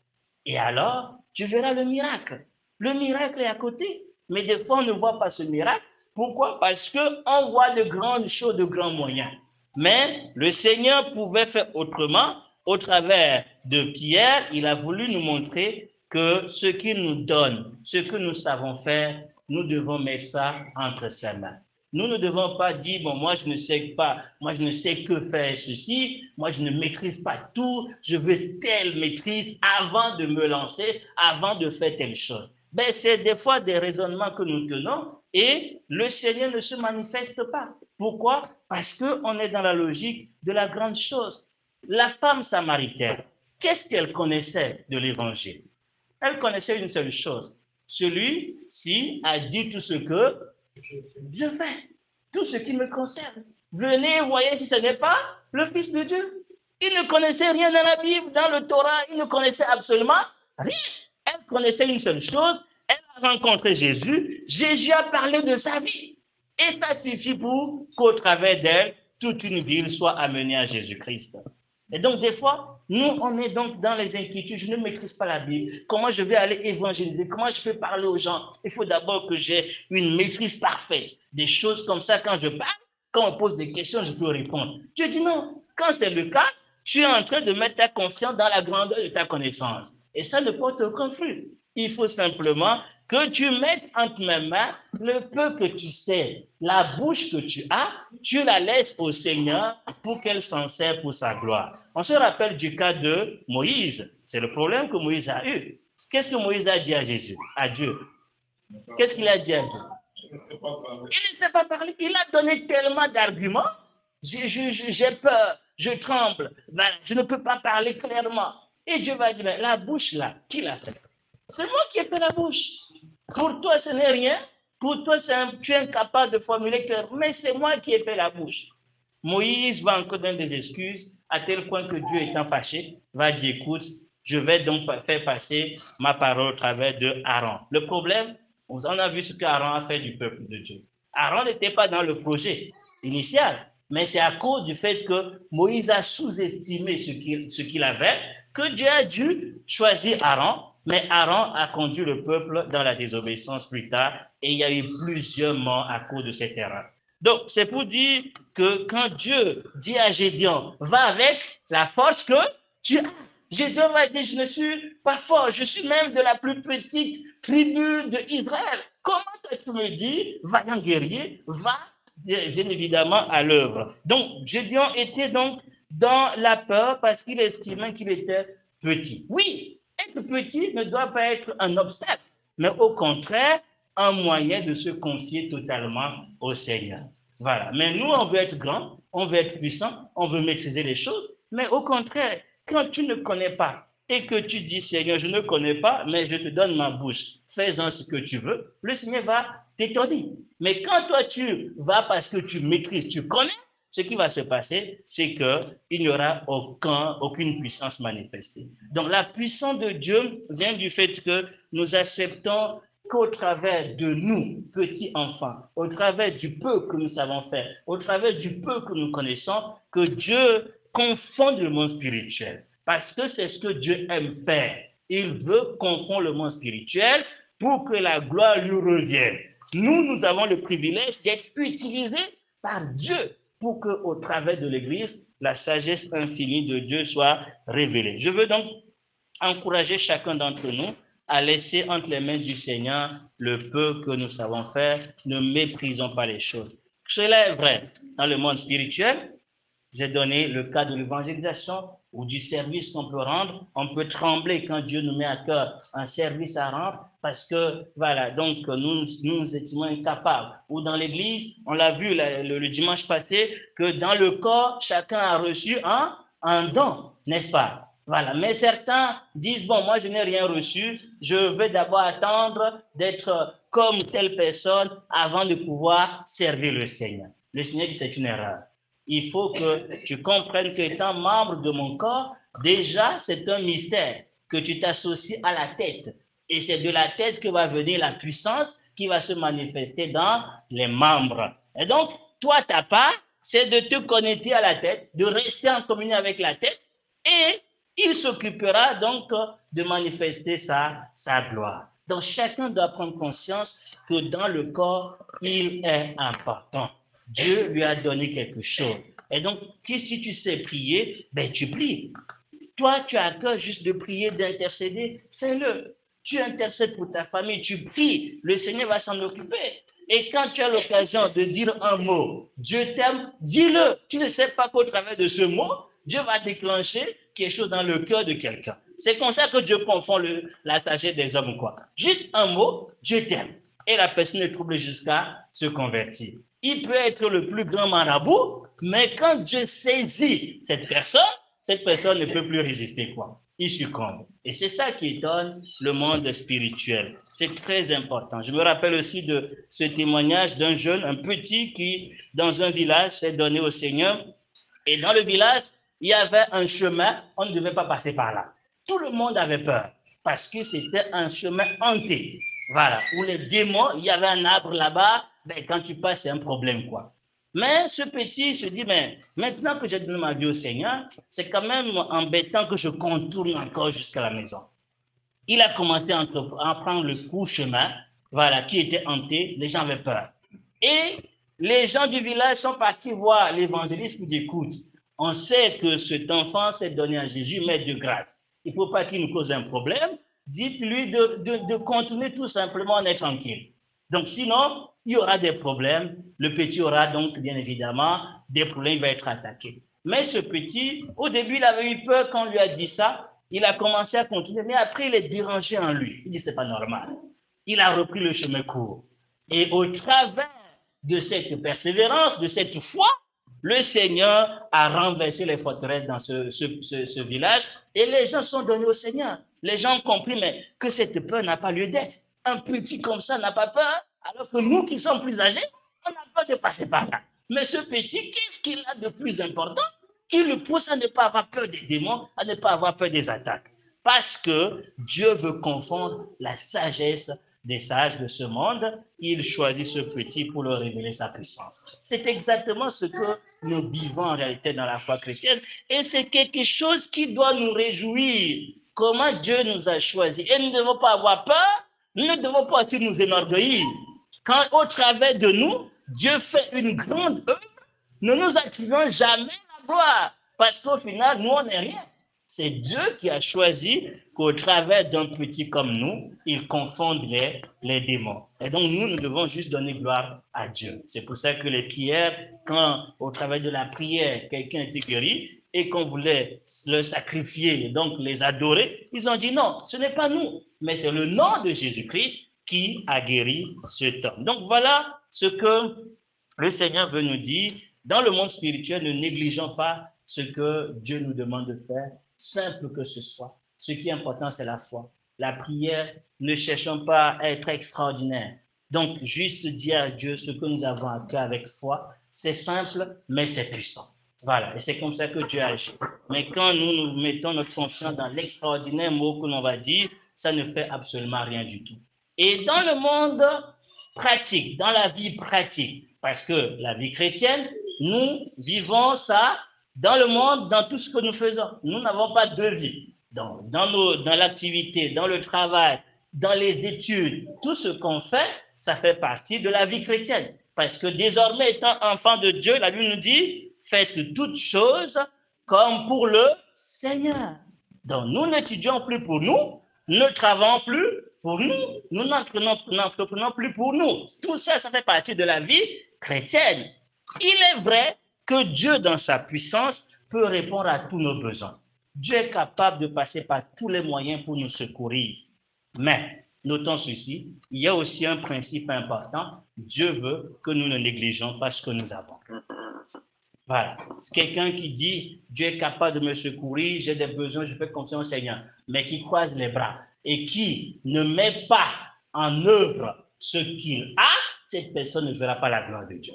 Et alors, tu verras le miracle. Le miracle est à côté. Mais des fois, on ne voit pas ce miracle. Pourquoi? Parce qu'on voit de grandes choses, de grands moyens. Mais le Seigneur pouvait faire autrement. Au travers de Pierre, il a voulu nous montrer que ce qu'il nous donne, ce que nous savons faire, nous devons mettre ça entre ses mains. Nous ne devons pas dire, bon, moi je ne sais pas, moi je ne sais que faire ceci, moi je ne maîtrise pas tout, je veux telle maîtrise avant de me lancer, avant de faire telle chose. Ben, c'est des fois des raisonnements que nous tenons et le Seigneur ne se manifeste pas. Pourquoi? Parce qu'on est dans la logique de la grande chose. La femme samaritaine, qu'est-ce qu'elle connaissait de l'évangile? Elle connaissait une seule chose. Celui-ci a dit tout ce que je fais, tout ce qui me concerne. Venez, voyez si ce n'est pas le Fils de Dieu. Il ne connaissait rien dans la Bible, dans le Torah, il ne connaissait absolument rien. Elle connaissait une seule chose, elle a rencontré Jésus, Jésus a parlé de sa vie. Et ça suffit pour qu'au travers d'elle, toute une ville soit amenée à Jésus-Christ. Et donc, des fois, nous, on est donc dans les inquiétudes. Je ne maîtrise pas la Bible. Comment je vais aller évangéliser? Comment je peux parler aux gens? Il faut d'abord que j'ai une maîtrise parfaite. Des choses comme ça, quand je parle, quand on pose des questions, je peux répondre. Dieu dit non. Quand c'est le cas, tu es en train de mettre ta confiance dans la grandeur de ta connaissance. Et ça ne porte aucun fruit. Il faut simplement que tu mettes entre mes mains le peu que tu sais, la bouche que tu as, tu la laisses au Seigneur pour qu'elle s'en serve pour sa gloire. On se rappelle du cas de Moïse. C'est le problème que Moïse a eu. Qu'est-ce que Moïse a dit à Jésus, à Dieu? Qu'est-ce qu'il a dit à Dieu? Il ne sait pas parler. Il a donné tellement d'arguments. J'ai peur, je tremble, je ne peux pas parler clairement. Et Dieu va dire, mais la bouche là, qui l'a fait? C'est moi qui ai fait la bouche. Pour toi, ce n'est rien. Pour toi, tu es incapable de formuler clairement, mais c'est moi qui ai fait la bouche. Moïse va encore donner des excuses, à tel point que Dieu étant fâché, va dire, écoute, je vais donc faire passer ma parole au travers de Aaron. Le problème, on a vu ce qu'Aaron a fait du peuple de Dieu. Aaron n'était pas dans le projet initial, mais c'est à cause du fait que Moïse a sous-estimé ce qu'il avait, que Dieu a dû choisir Aaron Mais Aaron a conduit le peuple dans la désobéissance plus tard et il y a eu plusieurs morts à cause de cette erreur. Donc, c'est pour dire que quand Dieu dit à Gédéon, va avec la force que tu as. Gédéon va dire, je ne suis pas fort, je suis même de la plus petite tribu d'Israël. Comment toi tu me dis, vaillant guerrier, va bien évidemment à l'œuvre. Donc, Gédéon était donc dans la peur parce qu'il estimait qu'il était petit. Oui, être petit ne doit pas être un obstacle, mais au contraire, un moyen de se confier totalement au Seigneur. Voilà. Mais nous, on veut être grand, on veut être puissant, on veut maîtriser les choses, mais au contraire, quand tu ne connais pas et que tu dis, Seigneur, je ne connais pas, mais je te donne ma bouche, fais-en ce que tu veux, le Seigneur va t'étonner. Mais quand toi, tu vas parce que tu maîtrises, tu connais, ce qui va se passer, c'est qu'il n'y aura aucune puissance manifestée. Donc la puissance de Dieu vient du fait que nous acceptons qu'au travers de nous, petits enfants, au travers du peu que nous savons faire, au travers du peu que nous connaissons, que Dieu confonde le monde spirituel. Parce que c'est ce que Dieu aime faire. Il veut confondre le monde spirituel pour que la gloire lui revienne. Nous avons le privilège d'être utilisés par Dieu pour qu'au travers de l'Église, la sagesse infinie de Dieu soit révélée. Je veux donc encourager chacun d'entre nous à laisser entre les mains du Seigneur le peu que nous savons faire. Ne méprisons pas les choses. Cela est vrai dans le monde spirituel. J'ai donné le cas de l'évangélisation ou du service qu'on peut rendre. On peut trembler quand Dieu nous met à cœur un service à rendre parce que, voilà, donc nous étions incapables. Ou dans l'église, on l'a vu le dimanche passé, que dans le corps, chacun a reçu un don, n'est-ce pas? Voilà, mais certains disent, bon, moi je n'ai rien reçu, je vais d'abord attendre d'être comme telle personne avant de pouvoir servir le Seigneur. Le Seigneur dit, c'est une erreur. Il faut que tu comprennes qu'étant membre de mon corps, déjà, c'est un mystère que tu t'associes à la tête. Et c'est de la tête que va venir la puissance qui va se manifester dans les membres. Et donc, toi, ta part, c'est de te connecter à la tête, de rester en communion avec la tête, et il s'occupera donc de manifester sa gloire. Donc, chacun doit prendre conscience que dans le corps, il est important. Dieu lui a donné quelque chose. Et donc, si tu sais prier, ben tu pries. Toi, tu as à cœur juste de prier, d'intercéder, fais-le. Tu intercèdes pour ta famille, tu pries, le Seigneur va s'en occuper. Et quand tu as l'occasion de dire un mot, Dieu t'aime, dis-le. Tu ne sais pas qu'au travers de ce mot, Dieu va déclencher quelque chose dans le cœur de quelqu'un. C'est comme ça que Dieu confond la sagesse des hommes, quoi. Juste un mot, Dieu t'aime. Et la personne est troublée jusqu'à se convertir. Il peut être le plus grand marabout, mais quand Dieu saisit cette personne ne peut plus résister, quoi. Il succombe. Et c'est ça qui étonne le monde spirituel. C'est très important. Je me rappelle aussi de ce témoignage d'un jeune, un petit qui, dans un village, s'est donné au Seigneur. Et dans le village, il y avait un chemin, on ne devait pas passer par là. Tout le monde avait peur parce que c'était un chemin hanté. Voilà, où les démons, il y avait un arbre là-bas, ben, quand tu passes, c'est un problème, quoi. Mais ce petit se dit, mais maintenant que j'ai donné ma vie au Seigneur, c'est quand même embêtant que je contourne encore jusqu'à la maison. Il a commencé à prendre le court chemin, voilà, qui était hanté, les gens avaient peur. Et les gens du village sont partis voir l'évangéliste pour dire, écoute, on sait que cet enfant s'est donné à Jésus, mais de grâce. Il ne faut pas qu'il nous cause un problème. Dites-lui de continuer tout simplement en être tranquille. Donc sinon, il y aura des problèmes. Le petit aura donc, bien évidemment, des problèmes, il va être attaqué. Mais ce petit, au début, il avait eu peur quand on lui a dit ça. Il a commencé à continuer, mais après, il est dérangé en lui. Il dit, c'est pas normal. Il a repris le chemin court. Et au travers de cette persévérance, de cette foi, le Seigneur a renversé les forteresses dans ce village et les gens sont donnés au Seigneur. Les gens ont compris mais que cette peur n'a pas lieu d'être. Un petit comme ça n'a pas peur, alors que nous qui sommes plus âgés, on a peur de passer par là. Mais ce petit, qu'est-ce qu'il a de plus important qui le pousse à ne pas avoir peur des démons, à ne pas avoir peur des attaques? Parce que Dieu veut confondre la sagesse des sages de ce monde, il choisit ce petit pour leur révéler sa puissance. C'est exactement ce que nous vivons en réalité dans la foi chrétienne et c'est quelque chose qui doit nous réjouir. comment Dieu nous a choisis. Et nous ne devons pas avoir peur, nous ne devons pas aussi nous énorgueillir. Quand au travers de nous, Dieu fait une grande œuvre, ne nous attribuons jamais la gloire. Parce qu'au final, nous, on n'est rien. C'est Dieu qui a choisi qu'au travers d'un petit comme nous, il confonde les démons. Et donc, nous devons juste donner gloire à Dieu. C'est pour ça que les prières, quand au travers de la prière, quelqu'un était guéri et qu'on voulait le sacrifier, donc les adorer, ils ont dit non, ce n'est pas nous, mais c'est le nom de Jésus-Christ qui a guéri cet homme. Donc, voilà ce que le Seigneur veut nous dire. Dans le monde spirituel, ne négligeons pas ce que Dieu nous demande de faire, simple que ce soit. Ce qui est important, c'est la foi. La prière, ne cherchons pas à être extraordinaire. Donc, juste dire à Dieu ce que nous avons à cœur avec foi, c'est simple, mais c'est puissant. Voilà, et c'est comme ça que Dieu agit. Mais quand nous mettons notre confiance dans l'extraordinaire mot que l'on va dire, ça ne fait absolument rien du tout. Et dans le monde pratique, dans la vie pratique, parce que la vie chrétienne, nous vivons ça dans le monde, dans tout ce que nous faisons. Nous n'avons pas deux vies. Dans l'activité, dans le travail, dans les études, tout ce qu'on fait, ça fait partie de la vie chrétienne. Parce que désormais, étant enfant de Dieu, la Bible nous dit, faites toutes choses comme pour le Seigneur. Donc, nous n'étudions plus pour nous, ne travaillons plus pour nous, nous n'entreprenons plus pour nous. Tout ça, ça fait partie de la vie chrétienne. Il est vrai que Dieu, dans sa puissance, peut répondre à tous nos besoins. Dieu est capable de passer par tous les moyens pour nous secourir. Mais, notons ceci, il y a aussi un principe important. Dieu veut que nous ne négligeons pas ce que nous avons. Voilà. C'est quelqu'un qui dit, Dieu est capable de me secourir, j'ai des besoins, je fais confiance au Seigneur, mais qui croise les bras et qui ne met pas en œuvre ce qu'il a, cette personne ne verra pas la gloire de Dieu.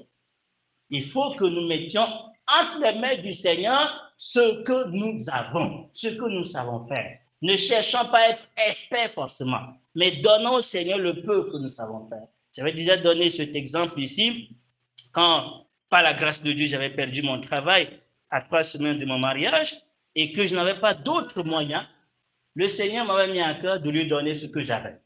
Il faut que nous mettions entre les mains du Seigneur ce que nous avons, ce que nous savons faire. Ne cherchons pas à être experts forcément, mais donnons au Seigneur le peu que nous savons faire. J'avais déjà donné cet exemple ici, quand, par la grâce de Dieu, j'avais perdu mon travail à 3 semaines de mon mariage et que je n'avais pas d'autres moyens, le Seigneur m'avait mis à cœur de lui donner ce que j'avais.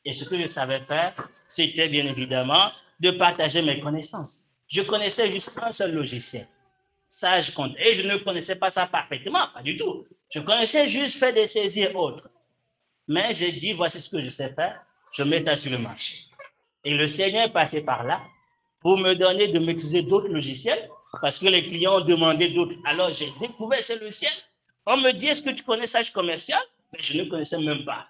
Et ce que je savais faire, c'était bien évidemment de partager mes connaissances. Je connaissais juste un seul logiciel, Sage Compte, et je ne connaissais pas ça parfaitement, pas du tout. Je connaissais juste faire des saisies et autres. Mais j'ai dit, voici ce que je sais faire, je mets ça sur le marché. Et le Seigneur est passé par là pour me donner de maîtriser d'autres logiciels parce que les clients ont demandé d'autres. Alors, j'ai découvert ces logiciels. On me dit, est-ce que tu connais Sage Commercial? Mais je ne connaissais même pas.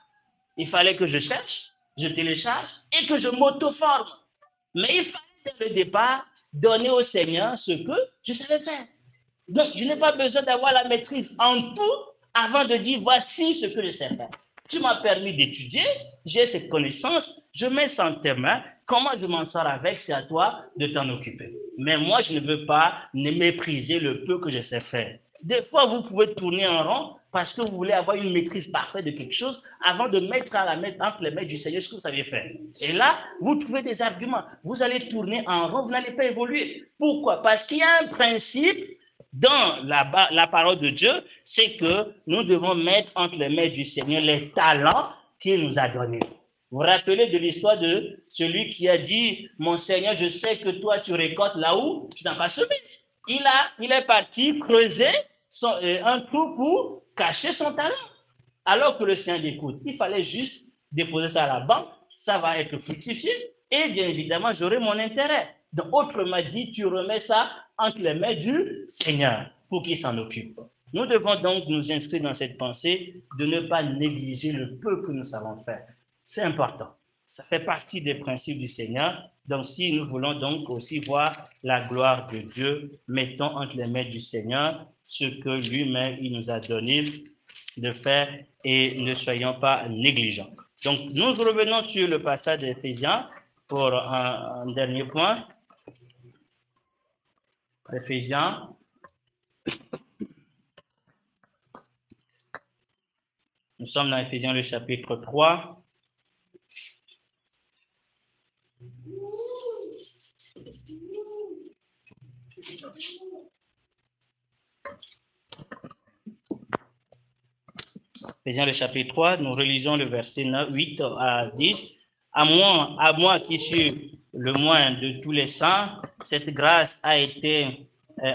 Il fallait que je cherche, je télécharge et que je m'auto-forme. Mais il fallait, dès le départ, donner au Seigneur ce que je savais faire. Donc, je n'ai pas besoin d'avoir la maîtrise en tout avant de dire, voici ce que je sais faire. Tu m'as permis d'étudier, j'ai cette connaissance, je mets ça en tes mains. Comment je m'en sors avec, c'est à toi de t'en occuper. Mais moi, je ne veux pas mépriser le peu que je sais faire. Des fois, vous pouvez tourner en rond parce que vous voulez avoir une maîtrise parfaite de quelque chose avant de mettre entre les mains du Seigneur ce que vous savez faire. Et là, vous trouvez des arguments. Vous allez tourner en rond, vous n'allez pas évoluer. Pourquoi? Parce qu'il y a un principe dans la parole de Dieu, c'est que nous devons mettre entre les mains du Seigneur les talents qu'il nous a donnés. Vous vous rappelez de l'histoire de celui qui a dit, mon Seigneur, je sais que toi tu récoltes là où tu n'as pas semé. Il est parti creuser un trou pour cacher son talent. Alors que le Seigneur écoute, il fallait juste déposer ça à la banque, ça va être fructifié et bien évidemment j'aurai mon intérêt. Donc autrement dit, tu remets ça entre les mains du Seigneur pour qu'il s'en occupe. Nous devons donc nous inscrire dans cette pensée de ne pas négliger le peu que nous savons faire. C'est important. Ça fait partie des principes du Seigneur. Donc si nous voulons donc aussi voir la gloire de Dieu, mettons entre les mains du Seigneur ce que lui-même il nous a donné de faire et ne soyons pas négligents. Donc, nous revenons sur le passage d'Éphésiens pour un dernier point. Éphésiens. Nous sommes dans Éphésiens le chapitre 3. Éphésiens le chapitre 3, nous relisons le verset 9, 8 à 10. À moi qui suis le moins de tous les saints, cette grâce a été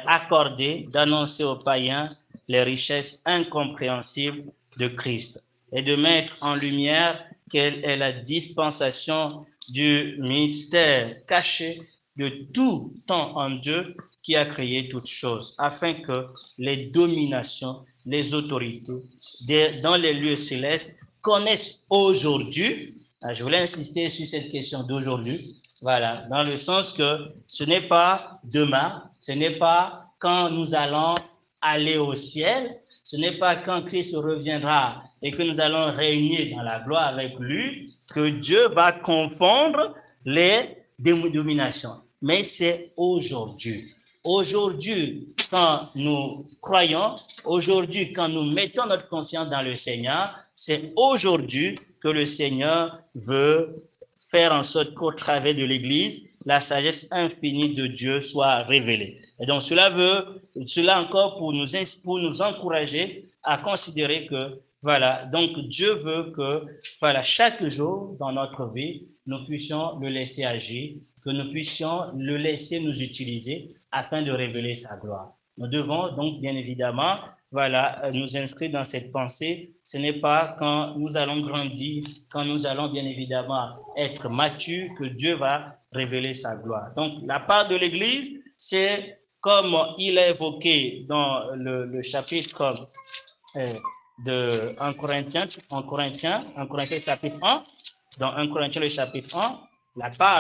accordée d'annoncer aux païens les richesses incompréhensibles de Christ et de mettre en lumière quelle est la dispensation du mystère caché de tout temps en Dieu qui a créé toutes choses, afin que les dominations, les autorités dans les lieux célestes connaissent aujourd'hui. Je voulais insister sur cette question d'aujourd'hui, voilà, dans le sens que ce n'est pas demain, ce n'est pas quand nous allons aller au ciel, ce n'est pas quand Christ reviendra et que nous allons régner dans la gloire avec lui que Dieu va confondre les dominations. Mais c'est aujourd'hui. Aujourd'hui, quand nous croyons, aujourd'hui, quand nous mettons notre confiance dans le Seigneur, c'est aujourd'hui que le Seigneur veut faire en sorte qu'au travers de l'Église, la sagesse infinie de Dieu soit révélée. Et donc, cela encore pour nous encourager à considérer que, voilà, donc Dieu veut que, voilà, chaque jour dans notre vie, nous puissions le laisser agir, que nous puissions le laisser nous utiliser afin de révéler sa gloire. Nous devons donc, bien évidemment, voilà, nous inscrire dans cette pensée. Ce n'est pas quand nous allons grandir, quand nous allons bien évidemment être matures que Dieu va révéler sa gloire. Donc, la part de l'Église, c'est comme il est évoqué dans le chapitre de 1 Corinthiens chapitre 1, dans 1 Corinthiens le chapitre 1,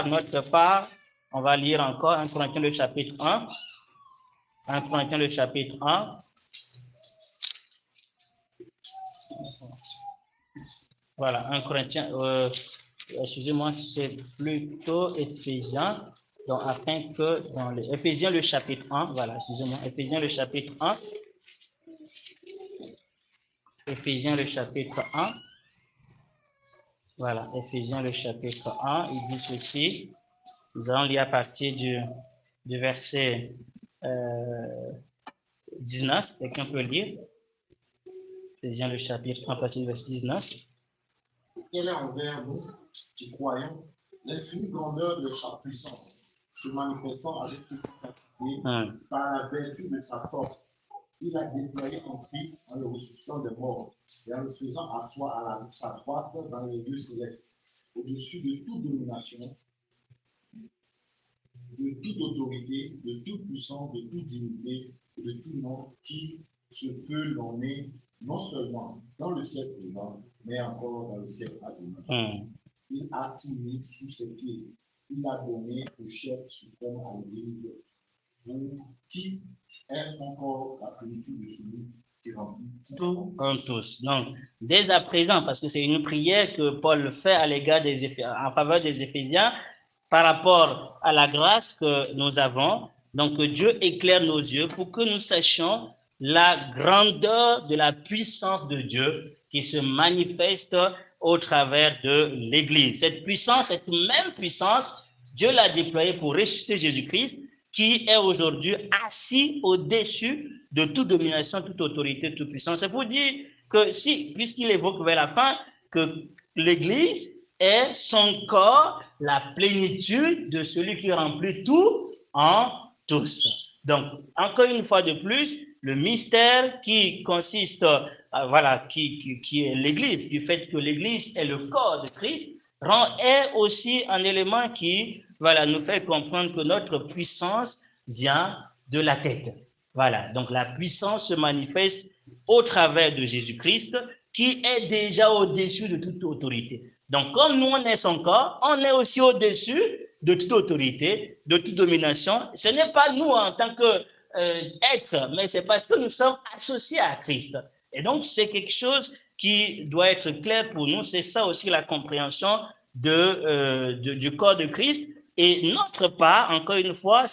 notre part, on va lire encore 1 Corinthiens le chapitre 1, 1 Corinthiens le chapitre 1, voilà, 1 Corinthiens, excusez-moi, c'est plutôt Éphésiens, donc afin que dans les Éphésiens le chapitre 1, voilà, excusez-moi, Éphésiens le chapitre 1, Éphésiens le chapitre 1, voilà, Éphésiens le chapitre 1, il dit ceci, nous allons lire à partir du verset 19, quelqu'un peut lire, Éphésiens le chapitre 1 à partir du verset 19. Quelle est envers nous, qui croyons, l'infinie grandeur de sa puissance, se manifestant avec efficacité par la vertu de sa force. Il a déployé en Christ en le ressuscitant des morts et en le faisant asseoir à sa droite dans les lieux célestes, au-dessus de toute domination, de toute autorité, de toute puissance, de toute dignité, et de tout nom qui se peut nommer non seulement dans le siècle présent, mais encore dans le siècle à venir. Il a tout mis sous ses pieds. Il a donné au chef suprême à l'Église, qui est encore la plénitude de celui qui remplit tout en tous. Donc, dès à présent, parce que c'est une prière que Paul fait à l'égard en faveur des Éphésiens, par rapport à la grâce que nous avons, donc Dieu éclaire nos yeux pour que nous sachions la grandeur de la puissance de Dieu qui se manifeste au travers de l'Église. Cette puissance, cette même puissance, Dieu l'a déployée pour ressusciter Jésus-Christ, qui est aujourd'hui assis au-dessus de toute domination, toute autorité, toute puissance. C'est pour dire que si, puisqu'il évoque vers la fin, que l'Église est son corps, la plénitude de celui qui remplit tout en tous. Donc, encore une fois de plus, le mystère qui consiste, qui est l'Église, du fait que l'Église est le corps de Christ, est aussi un élément qui, nous fait comprendre que notre puissance vient de la tête. Voilà, donc la puissance se manifeste au travers de Jésus-Christ, qui est déjà au-dessus de toute autorité. Donc, comme nous, on est son corps, on est aussi au-dessus de toute autorité, de toute domination. Ce n'est pas nous en tant qu'être, mais c'est parce que nous sommes associés à Christ. Et donc, c'est quelque chose qui doit être clair pour nous. C'est ça aussi la compréhension du corps de Christ. Et notre part, encore une fois,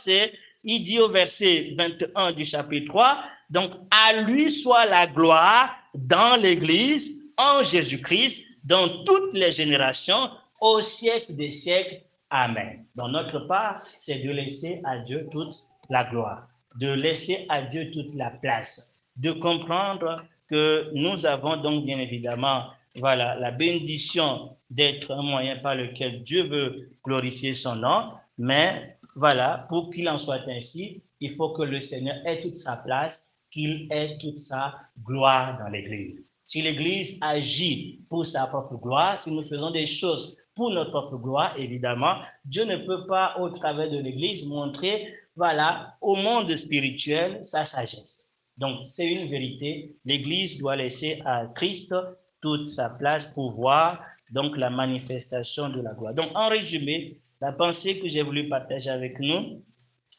il dit au verset 21 du chapitre 3, donc à lui soit la gloire dans l'Église, en Jésus-Christ, dans toutes les générations, au siècle des siècles. Amen. Donc notre part, c'est de laisser à Dieu toute la gloire, de laisser à Dieu toute la place, de comprendre que nous avons donc bien évidemment, voilà, la bénédiction d'être un moyen par lequel Dieu veut glorifier son nom, mais voilà, pour qu'il en soit ainsi, il faut que le Seigneur ait toute sa place, qu'il ait toute sa gloire dans l'Église. Si l'Église agit pour sa propre gloire, si nous faisons des choses pour notre propre gloire, évidemment, Dieu ne peut pas, au travers de l'Église, montrer, voilà, au monde spirituel sa sagesse. Donc, c'est une vérité. L'Église doit laisser à Christ toute sa place pour voir donc la manifestation de la gloire. Donc, en résumé, la pensée que j'ai voulu partager avec nous,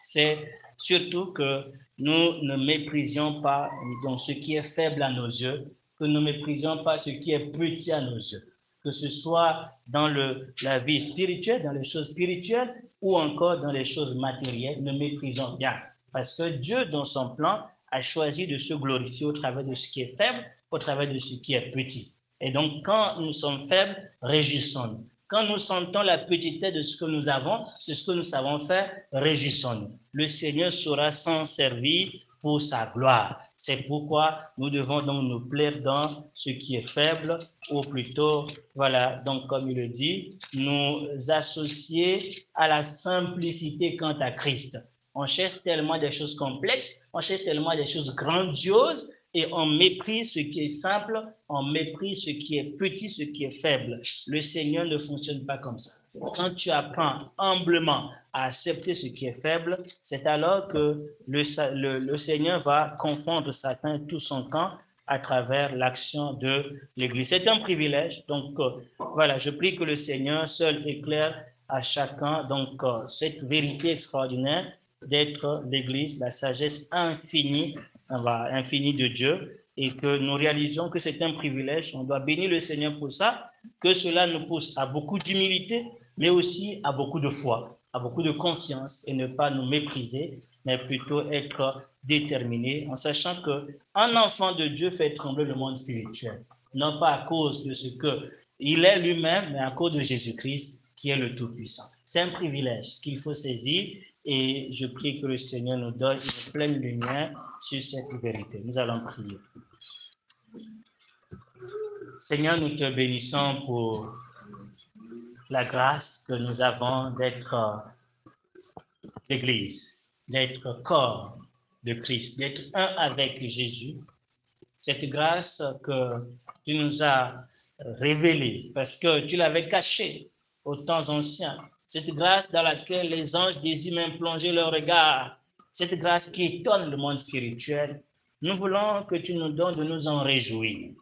c'est surtout que nous ne méprisions pas donc, ce qui est faible à nos yeux, que nous ne méprisions pas ce qui est petit à nos yeux, que ce soit dans la vie spirituelle, dans les choses spirituelles ou encore dans les choses matérielles, ne méprisons bien. Parce que Dieu, dans son plan, a choisi de se glorifier au travers de ce qui est faible, au travers de ce qui est petit. Et donc, quand nous sommes faibles, réjouissons-nous. Quand nous sentons la petitesse de ce que nous avons, de ce que nous savons faire, réjouissons-nous. Le Seigneur saura s'en servir pour sa gloire. C'est pourquoi nous devons donc nous plaire dans ce qui est faible, ou plutôt, voilà, donc comme il le dit, nous associer à la simplicité quant à Christ. On cherche tellement des choses complexes, on cherche tellement des choses grandioses, et on méprise ce qui est simple, on méprise ce qui est petit, ce qui est faible. Le Seigneur ne fonctionne pas comme ça. Quand tu apprends humblement à accepter ce qui est faible, c'est alors que le Seigneur va confondre Satan et tout son camp à travers l'action de l'Église. C'est un privilège. Donc, voilà, je prie que le Seigneur seul éclaire à chacun donc cette vérité extraordinaire d'être l'Église, la sagesse infinie de Dieu, et que nous réalisons que c'est un privilège. On doit bénir le Seigneur pour ça, que cela nous pousse à beaucoup d'humilité, mais aussi à beaucoup de foi, à beaucoup de confiance, et ne pas nous mépriser, mais plutôt être déterminé, en sachant qu'un enfant de Dieu fait trembler le monde spirituel, non pas à cause de ce qu'il est lui-même, mais à cause de Jésus-Christ, qui est le Tout-Puissant. C'est un privilège qu'il faut saisir, et je prie que le Seigneur nous donne une pleine lumière sur cette vérité. Nous allons prier. Seigneur, nous te bénissons pour la grâce que nous avons d'être l'Église, d'être corps de Christ, d'être un avec Jésus. Cette grâce que tu nous as révélée, parce que tu l'avais cachée aux temps anciens. Cette grâce dans laquelle les anges désirent même plonger leur regard. Cette grâce qui étonne le monde spirituel. Nous voulons que tu nous donnes de nous en réjouir.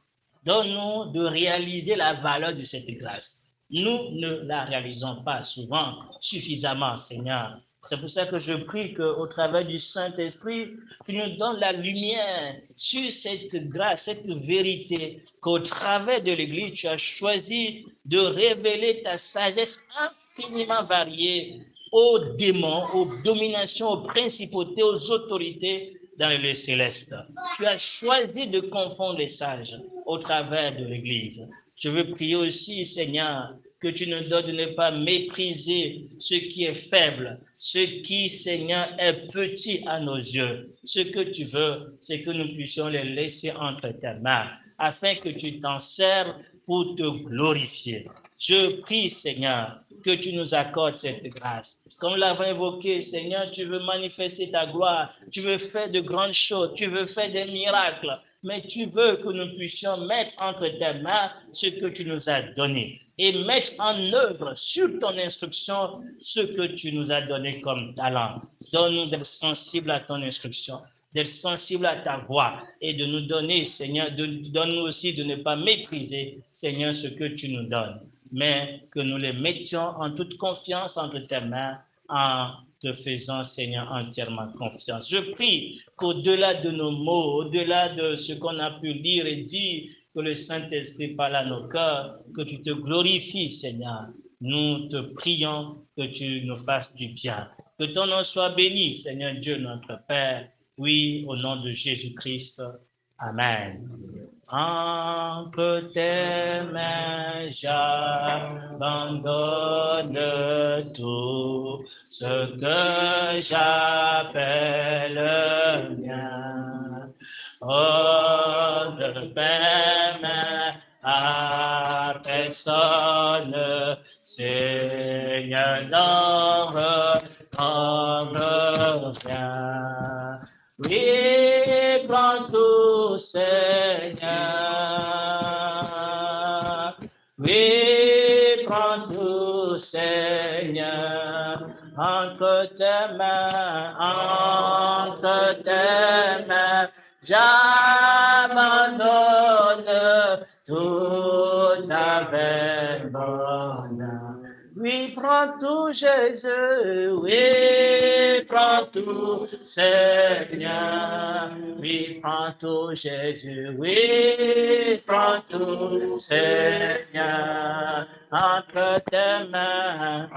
Donne-nous de réaliser la valeur de cette grâce. Nous ne la réalisons pas souvent suffisamment, Seigneur. C'est pour ça que je prie qu'au travers du Saint-Esprit, tu nous donnes la lumière sur cette grâce, cette vérité, qu'au travers de l'Église, tu as choisi de révéler ta sagesse infiniment variée aux démons, aux dominations, aux principautés, aux autorités dans le lieu céleste. Tu as choisi de confondre les sages au travers de l'Église. Je veux prier aussi, Seigneur, que tu nous donnes de ne pas mépriser ce qui est faible, ce qui, Seigneur, est petit à nos yeux. Ce que tu veux, c'est que nous puissions les laisser entre tes mains, afin que tu t'en serves pour te glorifier. Je prie, Seigneur, que tu nous accordes cette grâce. Comme l'avons évoqué, Seigneur, tu veux manifester ta gloire, tu veux faire de grandes choses, tu veux faire des miracles, mais tu veux que nous puissions mettre entre tes mains ce que tu nous as donné et mettre en œuvre sur ton instruction ce que tu nous as donné comme talent. Donne-nous d'être sensibles à ton instruction, d'être sensibles à ta voix et de nous donner, Seigneur, donne-nous aussi de ne pas mépriser, Seigneur, ce que tu nous donnes, mais que nous les mettions en toute confiance entre tes mains, en te faisant, Seigneur, entièrement confiance. Je prie qu'au-delà de nos mots, au-delà de ce qu'on a pu lire et dire, que le Saint-Esprit parle à nos cœurs, que tu te glorifies, Seigneur. Nous te prions que tu nous fasses du bien. Que ton nom soit béni, Seigneur Dieu, notre Père. Oui, au nom de Jésus-Christ. Amen. Entre tes mains, j'abandonne tout ce que j'appelle mien. Oh, ne permets à personne, Seigneur, n'en reprendre rien. Oui, prends tout, Seigneur. Oui, prends tout, Seigneur. Entre tes mains, j'abandonne tout avec bonheur. Oui, prends tout, Jésus, oui, prends tout, Seigneur. Oui, prends tout, Jésus, oui, prends tout, Seigneur. Entre tes mains,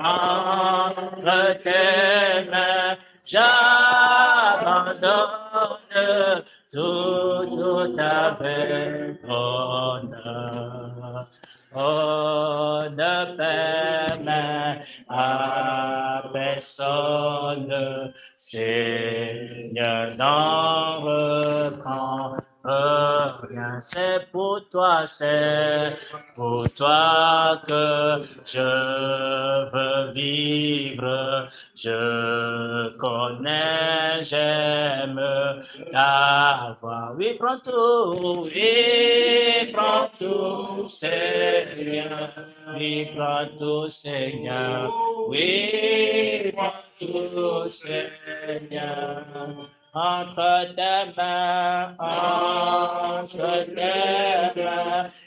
j'abandonne tout avec bonheur. Oh, ne permets à personne, Seigneur, n'en reprends rien. C'est pour toi que je veux vivre. Je connais, j'aime ta voix. Oui, prends tout, Seigneur. Oui, prends tout, Seigneur. Oui, prends tout, Seigneur. Entre tes mains,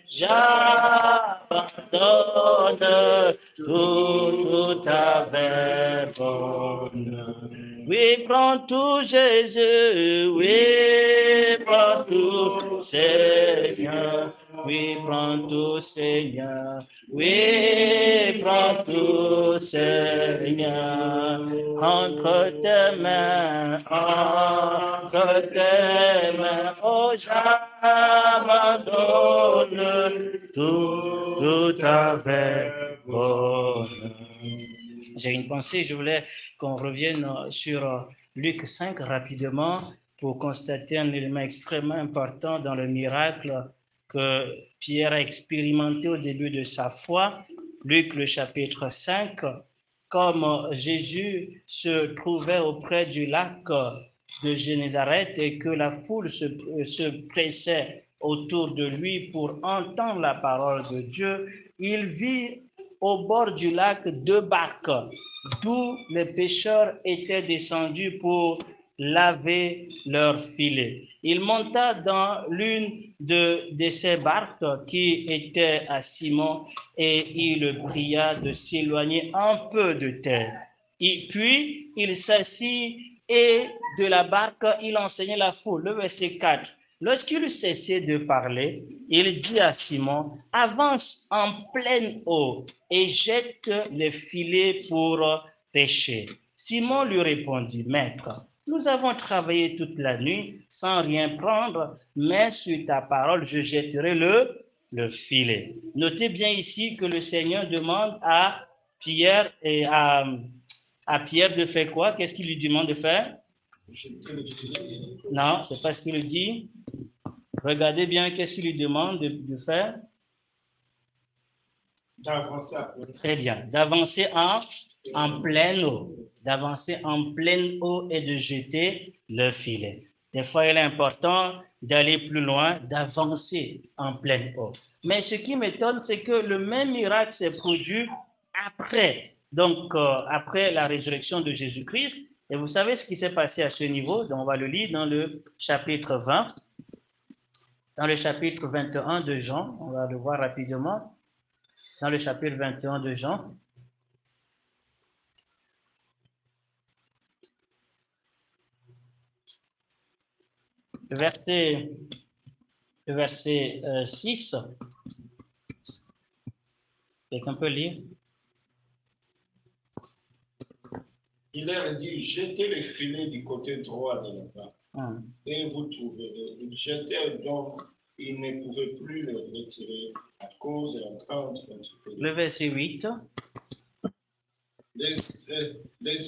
j'abandonne tout avec bonheur. Oui, prends tout, Jésus, oui, prends tout, Seigneur. Oui, prends tout, Seigneur. Oui, prends tout, Seigneur. Entre tes mains, oh, j'abandonne tout avec bonheur. J'ai une pensée, je voulais qu'on revienne sur Luc 5 rapidement pour constater un élément extrêmement important dans le miracle que Pierre a expérimenté au début de sa foi. Luc le chapitre 5, comme Jésus se trouvait auprès du lac de Génézareth et que la foule se pressait autour de lui pour entendre la parole de Dieu, il vit au bord du lac deux barques d'où les pêcheurs étaient descendus pour laver leurs filets. Il monta dans l'une de ces barques qui était à Simon et il le pria de s'éloigner un peu de terre. Et puis il s'assit et de la barque il enseignait la foule. Le verset 4. Lorsqu'il cessait de parler, il dit à Simon, avance en pleine eau et jette les filets pour pêcher. Simon lui répondit, Maître, nous avons travaillé toute la nuit sans rien prendre, mais sur ta parole, je jetterai le filet. Notez bien ici que le Seigneur demande à Pierre et à Pierre de faire quoi? Qu'est-ce qu'il lui demande de faire? Non, c'est pas ce qu'il lui dit. Regardez bien qu'est-ce qu'il lui demande de faire. D'avancer. Très bien. D'avancer en pleine eau. D'avancer en pleine eau et de jeter le filet. Des fois, il est important d'aller plus loin, d'avancer en pleine eau. Mais ce qui m'étonne, c'est que le même miracle s'est produit après. Donc, après la résurrection de Jésus-Christ. Et vous savez ce qui s'est passé à ce niveau? Donc, on va le lire dans le chapitre 20. Dans le chapitre 21 de Jean, on va le voir rapidement. Dans le chapitre 21 de Jean. Le verset 6. Quelqu'un peut lire? Il leur dit, jetez le filet du côté droit de la barque et vous trouverez. Ils jetèrent donc, ils ne pouvaient plus le retirer à cause de la grande quantité. Le verset 8. Les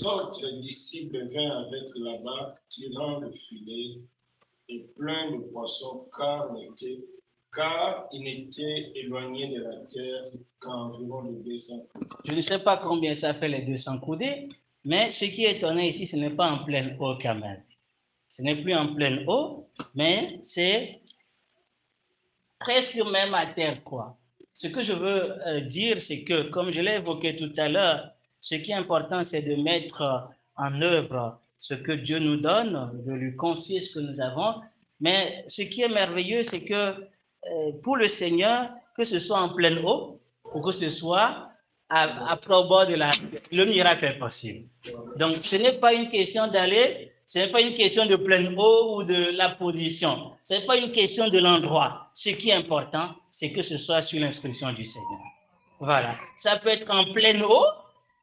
autres disciples vinrent avec la barque, tirant le filet, et plein de poissons, car il n'était éloigné de la terre qu'à environ de 200 coudées. Je ne sais pas combien ça fait les 200 coudées, mais ce qui est étonnant ici, ce n'est pas en pleine eau quand même. Ce n'est plus en pleine eau, mais c'est presque même à terre, quoi. Ce que je veux dire, c'est que, comme je l'ai évoqué tout à l'heure, ce qui est important, c'est de mettre en œuvre ce que Dieu nous donne, de lui confier ce que nous avons. Mais ce qui est merveilleux, c'est que pour le Seigneur, que ce soit en pleine eau ou que ce soit à bord de la... Le miracle est possible. Donc, ce n'est pas une question d'aller, ce n'est pas une question de pleine eau ou de la position. Ce n'est pas une question de l'endroit. Ce qui est important, c'est que ce soit sur l'instruction du Seigneur. Voilà. Ça peut être en pleine eau,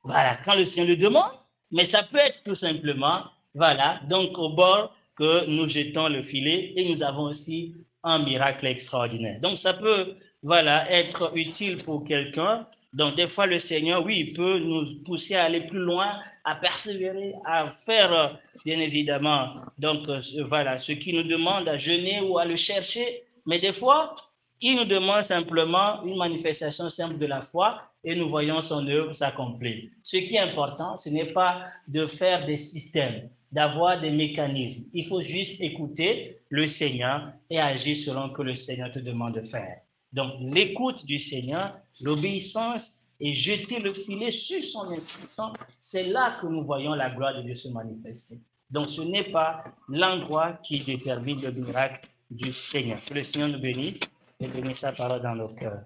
voilà, quand le Seigneur le demande, mais ça peut être tout simplement, voilà, donc au bord que nous jetons le filet et nous avons aussi un miracle extraordinaire. Donc ça peut, voilà, être utile pour quelqu'un. Donc des fois le Seigneur, oui, il peut nous pousser à aller plus loin, à persévérer, à faire, bien évidemment, donc voilà, ce qui nous demande à jeûner ou à le chercher. Mais des fois, il nous demande simplement une manifestation simple de la foi et nous voyons son œuvre s'accomplir. Ce qui est important, ce n'est pas de faire des systèmes, d'avoir des mécanismes. Il faut juste écouter le Seigneur et agir selon ce que le Seigneur te demande de faire. Donc, l'écoute du Seigneur, l'obéissance et jeter le filet sur son instruction, c'est là que nous voyons la gloire de Dieu se manifester. Donc, ce n'est pas l'endroit qui détermine le miracle du Seigneur. Que le Seigneur nous bénisse et bénisse sa parole dans nos cœurs.